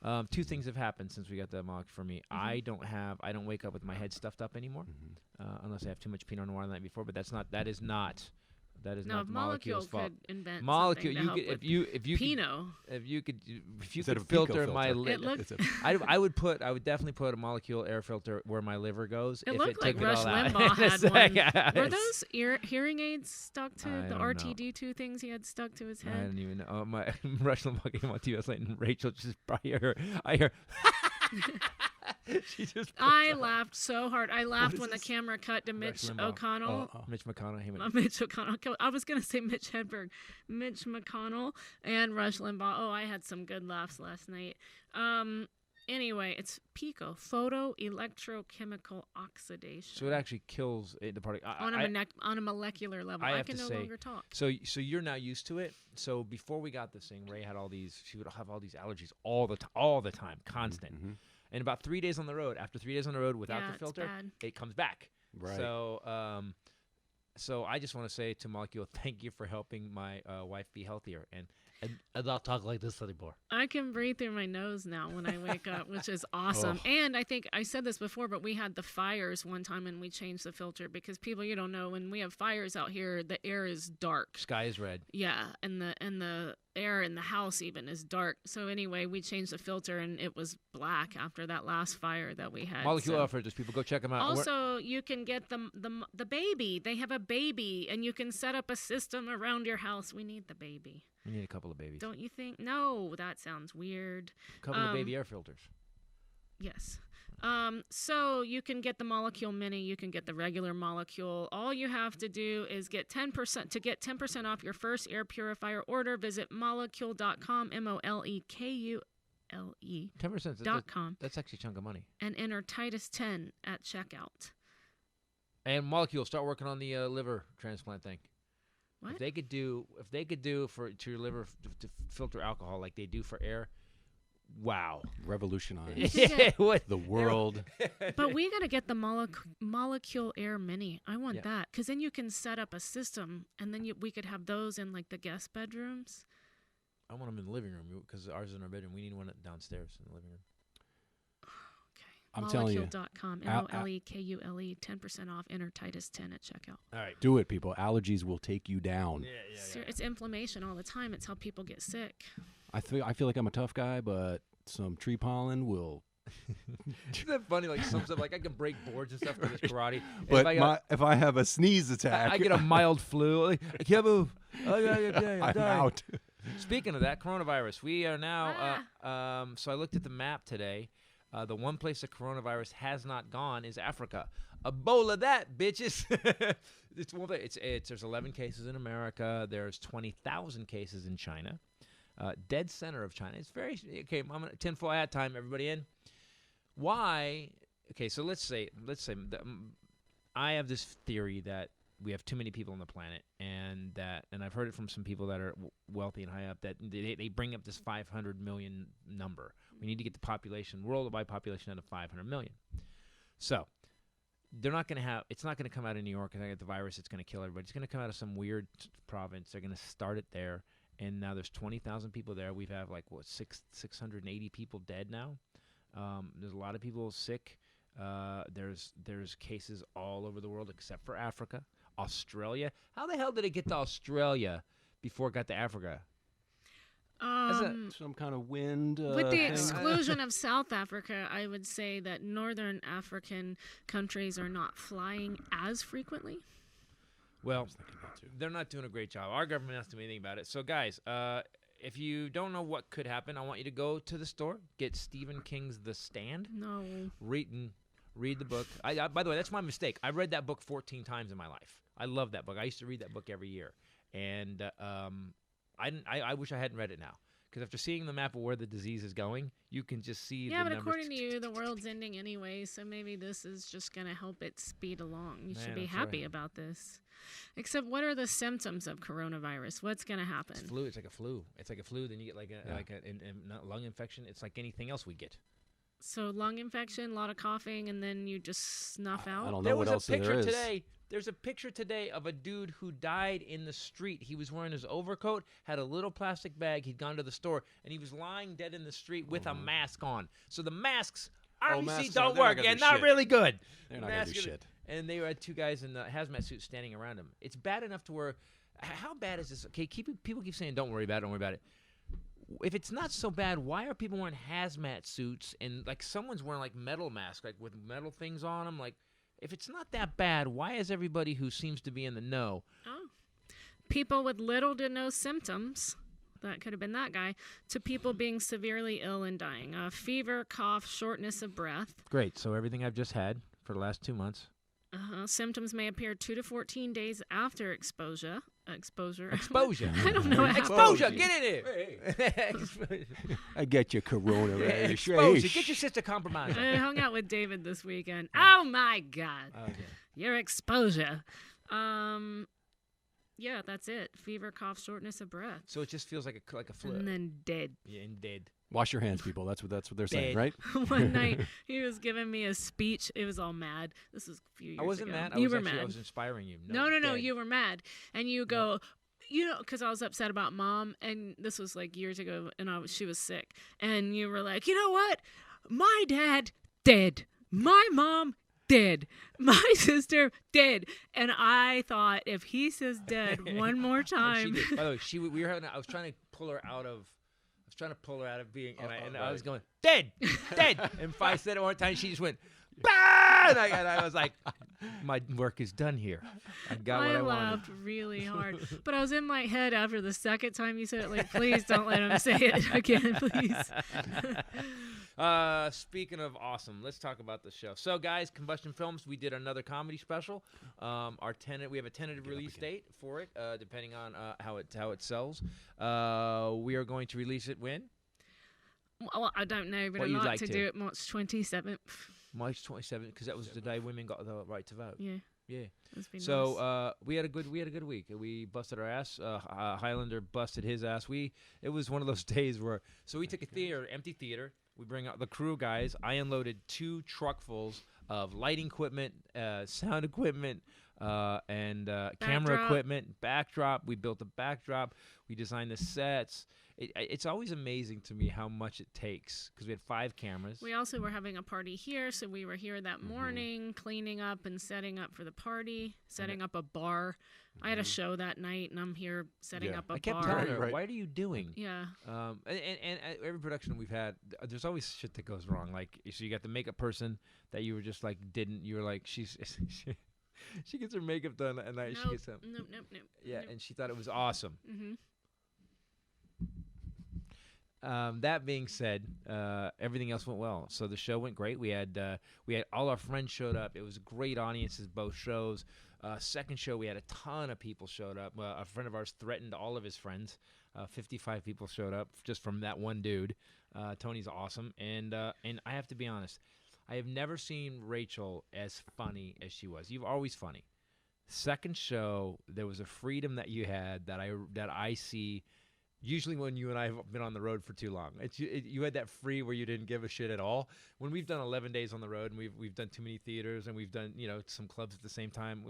Yeah. Two things have happened since we got that molecule for me. I don't wake up with my head stuffed up anymore, unless I have too much Pinot Noir the night before. But that is not No, the if molecule's Molecule fault. could invent Molecule, something to you help could, with if you Pinot. if you could Instead of a filter Pico my filter. liver. It looked- I would definitely put a molecule air filter where my liver goes. It if looked it like took it Rush all out. Limbaugh had one. Yeah, Were it's- those hearing aids stuck to I the don't know. RTD2 things he had stuck to his I head? didn't even know. My Rush Limbaugh came on TV last night, and Rachel just I hear. She just. I laughed so hard. I laughed is when the this? camera cut to Mitch Limbaugh. O'Connell. Mitch McConnell. He went, Mitch O'Connell. I was going to say Mitch Hedberg. Mitch McConnell and Rush Limbaugh. Oh, I had some good laughs last night. Anyway, it's PECO, photoelectrochemical oxidation. So it actually kills the particle. On a molecular level. I can no longer talk. So you're now used to it. So before we got this thing, Ray had she would have all these allergies all the time, constant. Mm-hmm. And about 3 days on the road, after 3 days on the road without the filter, it comes back. Right. So I just want to say to Molecule, thank you for helping my wife be healthier and not talk like this anymore. I can breathe through my nose now when I wake up, which is awesome. Oh. And I think I said this before, but we had the fires one time and we changed the filter because people, you don't know, when we have fires out here, the air is dark. Sky is red. Yeah, and the air in the house even is dark. So anyway, we changed the filter and it was black after that last fire that we had. Molecule offers people, go check them out. Also, you can get the baby. They have a baby, and you can set up a system around your house. We need the baby. We need a couple of babies. Don't you think? No, that sounds weird. A couple of baby air filters. Yes. So you can get the Molecule Mini. You can get the regular Molecule. All you have to do is get 10% to get 10% off your first air purifier order. Visit molecule.com, MOLEKULE. 10%. That's actually a chunk of money. And enter Titus 10 at checkout. And Molecule, start working on the liver transplant thing. What? If they could do to your liver to filter alcohol like they do for air, wow, revolutionize the world. But we gotta get the Molecule Air Mini. I want that because then you can set up a system, and then we could have those in like the guest bedrooms. I want them in the living room because ours is in our bedroom. We need one downstairs in the living room. I'm telling you. Molecule.com, MOLEKULE, 10% off. Enter Titus 10 at checkout. All right. Do it, people. Allergies will take you down. Yeah. It's inflammation all the time. It's how people get sick. I feel like I'm a tough guy, but some tree pollen will. Isn't that funny? Like some stuff, like I can break boards and stuff with this karate. But if I have a sneeze attack, I get a mild flu. Like, I can't move. I'm out. Speaking of that, coronavirus, we are now. So I looked at the map today. The one place the coronavirus has not gone is Africa. A bowl of that, bitches. There's 11 cases in America. There's 20,000 cases in China. Dead center of China. It's very okay. I'm gonna tinfoil hat time. Everybody in. Why? Okay, so let's say I have this theory that we have too many people on the planet, and I've heard it from some people that are wealthy and high up that they bring up this 500 million number. We need to get the population, worldwide population, down to 500 million. So they're not going to have. It's not going to come out of New York and I get the virus. It's going to kill everybody. It's going to come out of some weird province. They're going to start it there, and now there's 20,000 people there. We have 680 people dead now. There's a lot of people sick. There's cases all over the world except for Africa. Australia. How the hell did it get to Australia before it got to Africa? Some kind of wind. With the exclusion of South Africa, I would say that northern African countries are not flying as frequently. Well, they're not doing a great job. Our government hasn't done anything about it. So, guys, if you don't know what could happen, I want you to go to the store, get Stephen King's The Stand. No. Read the book. By the way, that's my mistake. I read that book 14 times in my life. I love that book. I used to read that book every year, and I wish I hadn't read it now, because after seeing the map of where the disease is going, you can just see. Yeah, the but numbers. according to you, the world's ending anyway, so maybe this is just going to help it speed along. You should be happy about this. Except, what are the symptoms of coronavirus? What's going to happen? It's flu. It's like a flu. Then you get like a lung infection. It's like anything else we get. So lung infection, a lot of coughing, and then you just snuff out? I don't know what else there is. There's a picture today of a dude who died in the street. He was wearing his overcoat, had a little plastic bag. He'd gone to the store, and he was lying dead in the street with a mask on. So the masks obviously don't work, and not really good. They're not going to do shit. And they had two guys in the hazmat suit standing around him. It's bad enough to where, how bad is this? Okay, people keep saying, don't worry about it. If it's not so bad, why are people wearing hazmat suits and like someone's wearing like metal masks, like with metal things on them? Like, if it's not that bad, why is everybody who seems to be in the know? Oh, people with little to no symptoms. That could have been that guy. To people being severely ill and dying. Fever, cough, shortness of breath. Great. So everything I've just had for the last 2 months. Symptoms may appear 2 to 14 days after exposure. exposure. Exposure. I don't know. What Exposure. Get in here. I get your coronavirus. Exposure. Get your sister compromised. I hung out with David this weekend. Oh my God. Okay. Your exposure. Yeah, that's it. Fever, cough, shortness of breath. So it just feels like a flu. And then dead. Yeah, and dead. Wash your hands, people. That's what they're saying, Dead. right? One night he was giving me a speech. It was all mad. This was a few years ago. I wasn't mad. You were I mad. was inspiring you. No, dead. you were mad. And you go, because I was upset about Mom, and this was like years ago, and she was sick. And you were like, you know what? My dad, dead. My mom, dead. My sister, dead. And I thought, if he says dead one more And time. she did. By the way, we were having. I was trying to pull her out of. Being, and I was going dead. And if I said it one time, she just went, bah! And I was like, my work is done here. I got what I wanted. laughed really hard, but I was in my head after the second time you said it. Like, please don't let him say it again, please. Speaking of awesome, let's talk about the show. So, guys, Combustion Films, we did another comedy special. We have a tentative release date for it, depending on how it sells. We are going to release it when? Well, I don't know, but What I'm you'd not like to to. do it March 27th. March 27th, because that was the day women got the right to vote. Yeah. Yeah. That's been nice. So we had a good week. We busted our ass. Highlander busted his ass. It was one of those days where we took empty theater. We bring out the crew guys. I unloaded 2 truckfuls of lighting equipment, sound equipment, and camera equipment, backdrop. We built a backdrop. We designed the sets. It's always amazing to me how much it takes because we had 5 cameras. We also were having a party here, so we were here that morning cleaning up and setting up for the party, setting up a bar. I had a show that night, and I'm here setting up a bar. I kept telling her, "What are you doing?" Yeah. And every production we've had, there's always shit that goes wrong. Like, so you got the makeup person that you were just like you were like she gets her makeup done at night. She gets Nope. Yeah, and she thought it was awesome. Mm-hmm. That being said, everything else went well. So the show went great. We had all our friends showed up. It was great audiences, both shows. Second show, we had a ton of people showed up. A friend of ours threatened all of his friends. 55 people showed up just from that one dude. Tony's awesome. And I have to be honest, I have never seen Rachel as funny as she was. You're always funny. Second show, there was a freedom that you had that I see. Usually when you and I have been on the road for too long, you had that free where you didn't give a shit at all. When we've done 11 days on the road and we've done too many theaters and we've done some clubs at the same time,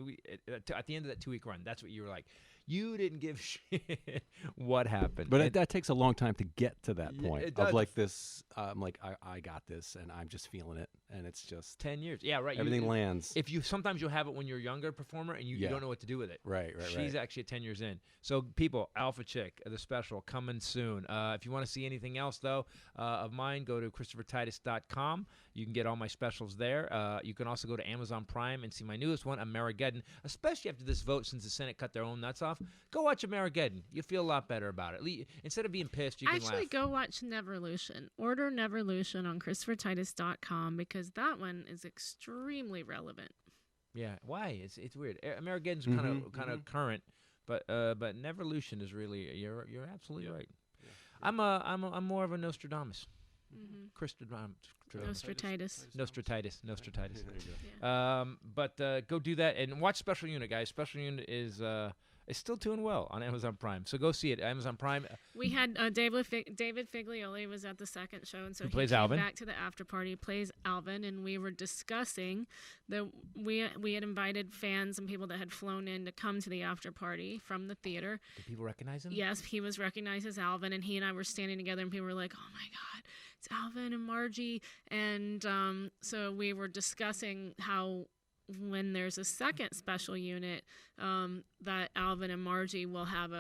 at the end of that 2-week run, that's what you were like. You didn't give shit what happened. But that takes a long time to get to that point it of does. like this. I'm like, I got this, and I'm just feeling it, and it's just 10 years. Yeah, right. everything lands. Sometimes you'll have it when you're a younger performer and you don't know what to do with it. Right. She's actually at 10 years in. So people, Alpha Chick, the special, coming soon. If you want to see anything else, though, of mine, go to ChristopherTitus.com. You can get all my specials there. You can also go to Amazon Prime and see my newest one, Amerigeddon, especially after this vote since the Senate cut their own nuts off. Go watch Amerigeddon. You'll feel a lot better about it. Instead of being pissed, you can laugh. Actually, go watch Neverlution. Order Neverlution on ChristopherTitus.com because that one is extremely relevant. Yeah, why? It's weird. Amerigeddon's kind of current, but Neverlution is really you're absolutely right. Yeah. I'm more of a Nostradamus. Nostratitis. Yeah. But go do that and watch Special Unit, guys. Special Unit is still doing well on Amazon Prime. So go see it. Amazon Prime. We had David Figlioli was at the second show, and so he plays came Alvin. back to the after party. Plays Alvin, and we were discussing that we had invited fans and people that had flown in to come to the after party from the theater. Did people recognize him? Yes, he was recognized as Alvin, and he and I were standing together, and people were like, "Oh my God, it's Alvin and Margie!" And so we were discussing how, when there's a second special unit, that Alvin and Margie will have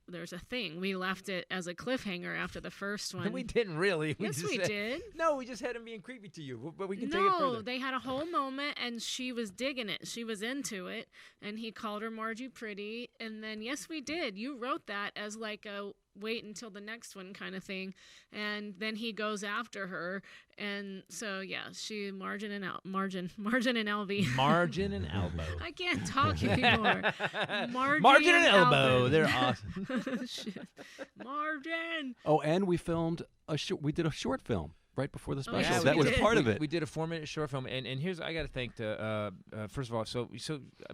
there's a thing. We left it as a cliffhanger after the first one. We didn't really. Yes, we did. No, we just had him being creepy to you, but we can take it No, further. they had a whole moment, and she was digging it. She was into it, and he called her Margie Pretty, and then, yes, we did. You wrote that as like a wait until the next one kind of thing. And then he goes after her. And so, yeah, she Margin and Albie. Margin and elbow. I can't talk anymore. Margin and elbow. They're awesome. Shit. Margin. Oh, and we filmed we did a short film right before the special. yeah, that we was did. part of it. We did a 4-minute short film, and here's I got to thank first of all. So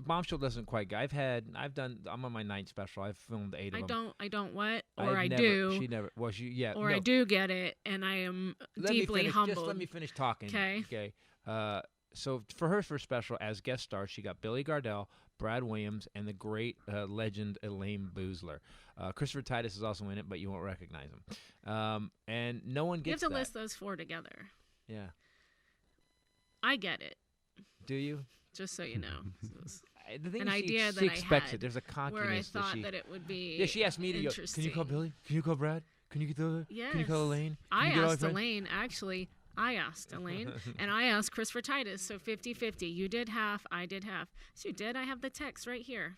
Bombshell doesn't quite. I'm on my 9th special. I've filmed 8 of them. I don't what? Or I've I never, do. She never. Well, she yeah. Or no. I do get it, and I am deeply humbled. Just let me finish talking. Okay. So for her first special as guest star, she got Billy Gardell, Brad Williams, and the great legend Elaine Boozler. Christopher Titus is also in it, but you won't recognize him. And no one gets You have to that. list those 4 together. Yeah. I get it, Do you? just so you know. The thing An is idea she that I expects had it. There's a cockiness Where I thought that that it would be Yeah, she asked me to go, can you call Billy? Can you call Brad? Can you get the Yes. Can you call Elaine? Can I you get all asked your friends? Elaine, actually. I asked Elaine, and I asked Christopher Titus, so 50-50. You did half, I did half. So you did. I have the text right here.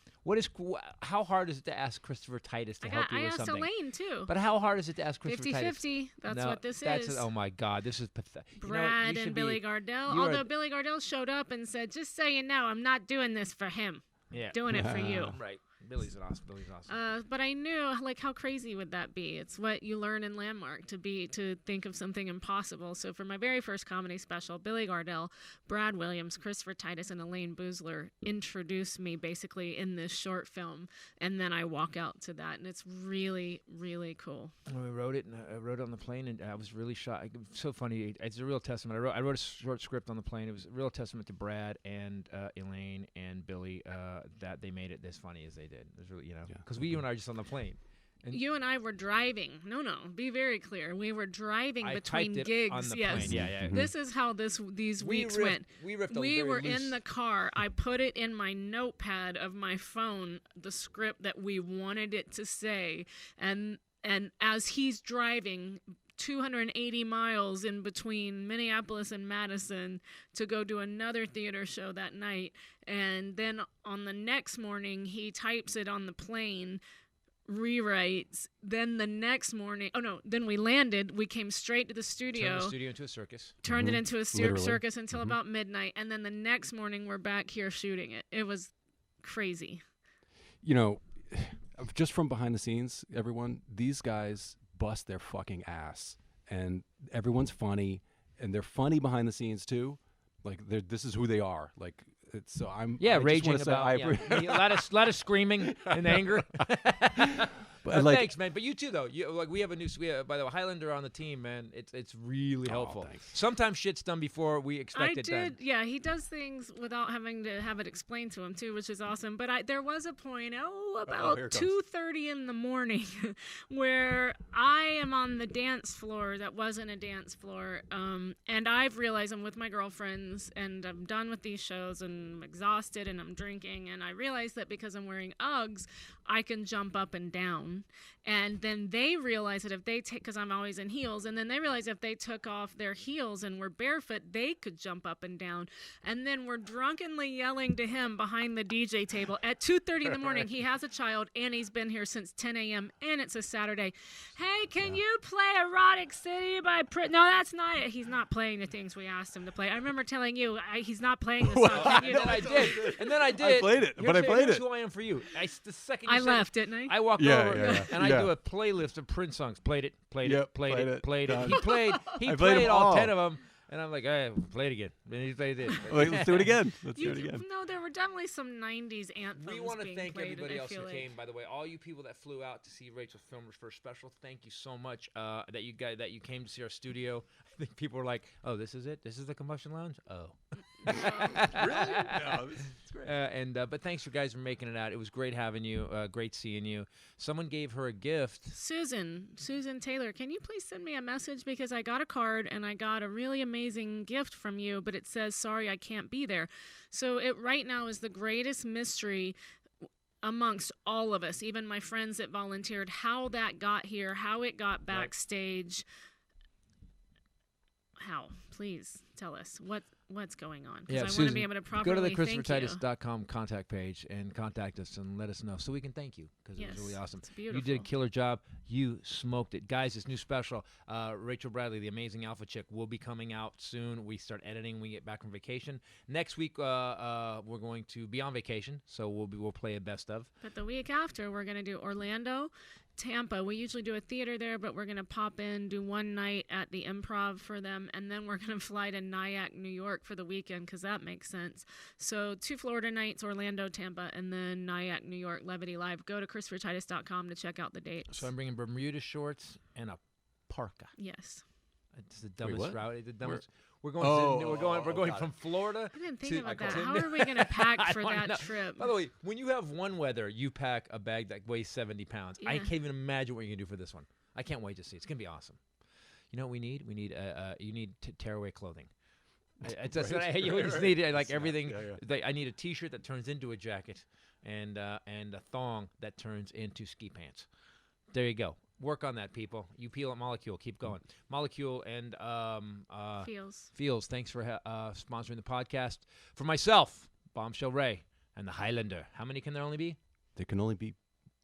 How hard is it to ask Christopher Titus to help you I with asked something? Elaine, too. But how hard is it to ask Christopher Titus? 50-50. That's No, what this that's is. Oh my God, this is pathetic. Brad and Billy Gardell. Although Billy Gardell showed up and said, just so you know, I'm not doing this for him. Yeah. Doing it for you. Right. Billy's awesome. But I knew, like, how crazy would that be? It's what you learn in Landmark, to think of something impossible. So for my very first comedy special, Billy Gardell, Brad Williams, Christopher Titus, and Elaine Boozler introduced me basically in this short film, and then I walk out to that, and it's really, really cool. I wrote it, and I wrote it on the plane, and I was really shocked. It's so funny. It's a real testament. I wrote a short script on the plane. It was a real testament to Brad and Elaine and Billy that they made it this funny as they did. It was really, because you and I are just on the plane. And you and I were driving. No, be very clear. We were driving I between typed it gigs. on the yes. plane. Yeah. This is how these weeks went. We riffed We were very loose. in the car. I put it in my notepad of my phone, the script that we wanted it to say, and as he's driving 280 miles in between Minneapolis and Madison to go do another theater show that night, and then on the next morning he types it on the plane, rewrites, then the next morning then we landed, we came straight to the studio, Turned the studio into a circus. turned it into a Literally. circus until about midnight, and then the next morning we're back here shooting it. It was crazy. Just from behind the scenes, everyone, these guys bust their fucking ass, and everyone's funny, and they're funny behind the scenes too. Like this is who they are. Like so I'm I just raging wanna say about a lot of screaming and anger. But like, thanks, man. But you too, though. We have by the way, Highlander on the team, man. It's really helpful. Thanks. Sometimes shit's done before we expect it done. Yeah, he does things without having to have it explained to him too, which is awesome. But there was a point, about 2:30 in the morning, where I am on the dance floor that wasn't a dance floor, and I've realized I'm with my girlfriends, and I'm done with these shows, and I'm exhausted, and I'm drinking, and I realized that because I'm wearing Uggs, I can jump up and down. And then they realize that if they take, because I'm always in heels, and then they realize if they took off their heels and were barefoot, they could jump up and down. And then we're drunkenly yelling to him behind the DJ table at 2:30 in the morning. He has a child, and he's been here since 10 a.m., and it's a Saturday. Hey, can you play Erotic City by No, that's not it. He's not playing the things we asked him to play. I remember telling you, he's not playing the song. I did. And then I did. I played it, but I played here's it. who I am for you. The second I you said left, it, didn't I? I walked Yeah, over yeah, and I yeah. do a playlist of Prince songs. Played it. Yep, Played played it. it. Played it. Done. He played I played them all all. 10 of them. And I'm like, hey, play it again. And he played it. Wait, let's do it again. Let's do it again. No, there were definitely some 90s anthems. We want to being thank played, everybody and I else who feel like- came. By the way, all you people that flew out to see Rachel Filmer's first special, thank you so much that you came to see our studio. I think people were like, "Oh, this is it. This is the Combustion Lounge." Oh, Really? No, it's great. but thanks you guys for making it out. It was great having you. Great seeing you. Someone gave her a gift. Susan Taylor, can you please send me a message, because I got a card and I got a really amazing gift from you, but it says, sorry, I can't be there. So it right now is the greatest mystery amongst all of us, even my friends that volunteered, how that got here, how it got backstage. How? please tell us what's going on. Yeah, Because I want to be able to properly go to the thank you. ChristopherTitus.com contact page and contact us and let us know so we can thank you because it was really awesome. It's beautiful. You did a killer job. You smoked it. Guys, this new special, Rachel Bradley, the Amazing Alpha Chick, will be coming out soon. We start editing when we get back from vacation. Next week, we're going to be on vacation, so we'll play a best of. But the week after, we're going to do Orlando, Tampa. We usually do a theater there, but we're going to pop in, do one night at the Improv for them, and then we're going to fly to Nyack, New York for the weekend because that makes sense. So 2 Florida nights, Orlando, Tampa, and then Nyack, New York, Levity Live. Go to ChristopherTitus.com to check out the dates. So I'm bringing Bermuda shorts and a parka. Yes. It's the dumbest route. The dumbest. We're going from Florida. I didn't think to, about that. How are we going to pack for that trip? By the way, when you have one weather, you pack a bag that weighs 70 pounds. I can't even imagine what you're going to do for this one. I can't wait to see. It's going to be awesome. You know what we need? You need tearaway clothing. You just need everything. I need a T-shirt that turns into a jacket and a thong that turns into ski pants. There you go. Work on that, people. You peel at Molecule. Keep going. Molecule and Feels. Thanks for sponsoring the podcast. For myself, Bombshell Ray, and the Highlander. How many can there only be? There can only be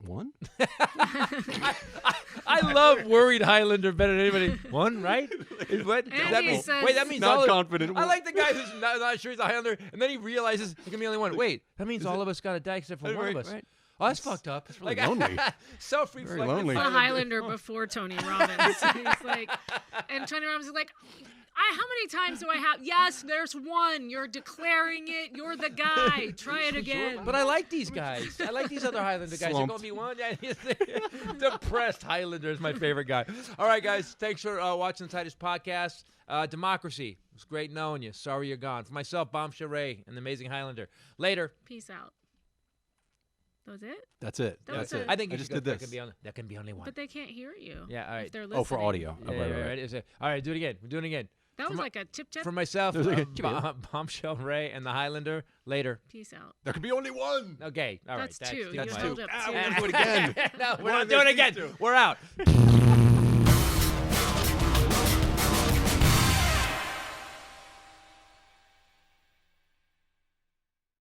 one? I love worried Highlander better than anybody. One, right? What? That means not all confident. I like the guy who's not sure he's a Highlander, and then he realizes there can be only one. Wait, that means all of us got to die except for one of us. Right. Oh, that's fucked up. It's really lonely. Self-reflective. Very lonely. The Highlander before Tony Robbins. He's like, and Tony Robbins is like, how many times do I have? Yes, there's one. You're declaring it. You're the guy. Try it again. But I like these guys. I like these other Highlander guys. You're going to be one? Yeah, depressed Highlander is my favorite guy. All right, guys. Thanks for watching the Titus podcast. Democracy. It was great knowing you. Sorry you're gone. For myself, Bombshell Ray and the Amazing Highlander. Later. Peace out. That was it? That's it. That's it. I think I just did this. That can be only one. But they can't hear you. Yeah, all right. If they're listening. Oh, for audio. Yeah, right. All right, do it again. We're doing it again. That was like a tip-tap. For myself, Bombshell Ray and the Highlander. Later. Peace out. There can be only one. Okay, all right. That's two. That's You two. held up We're two. going to do it again. No, we're not doing it again. We're out.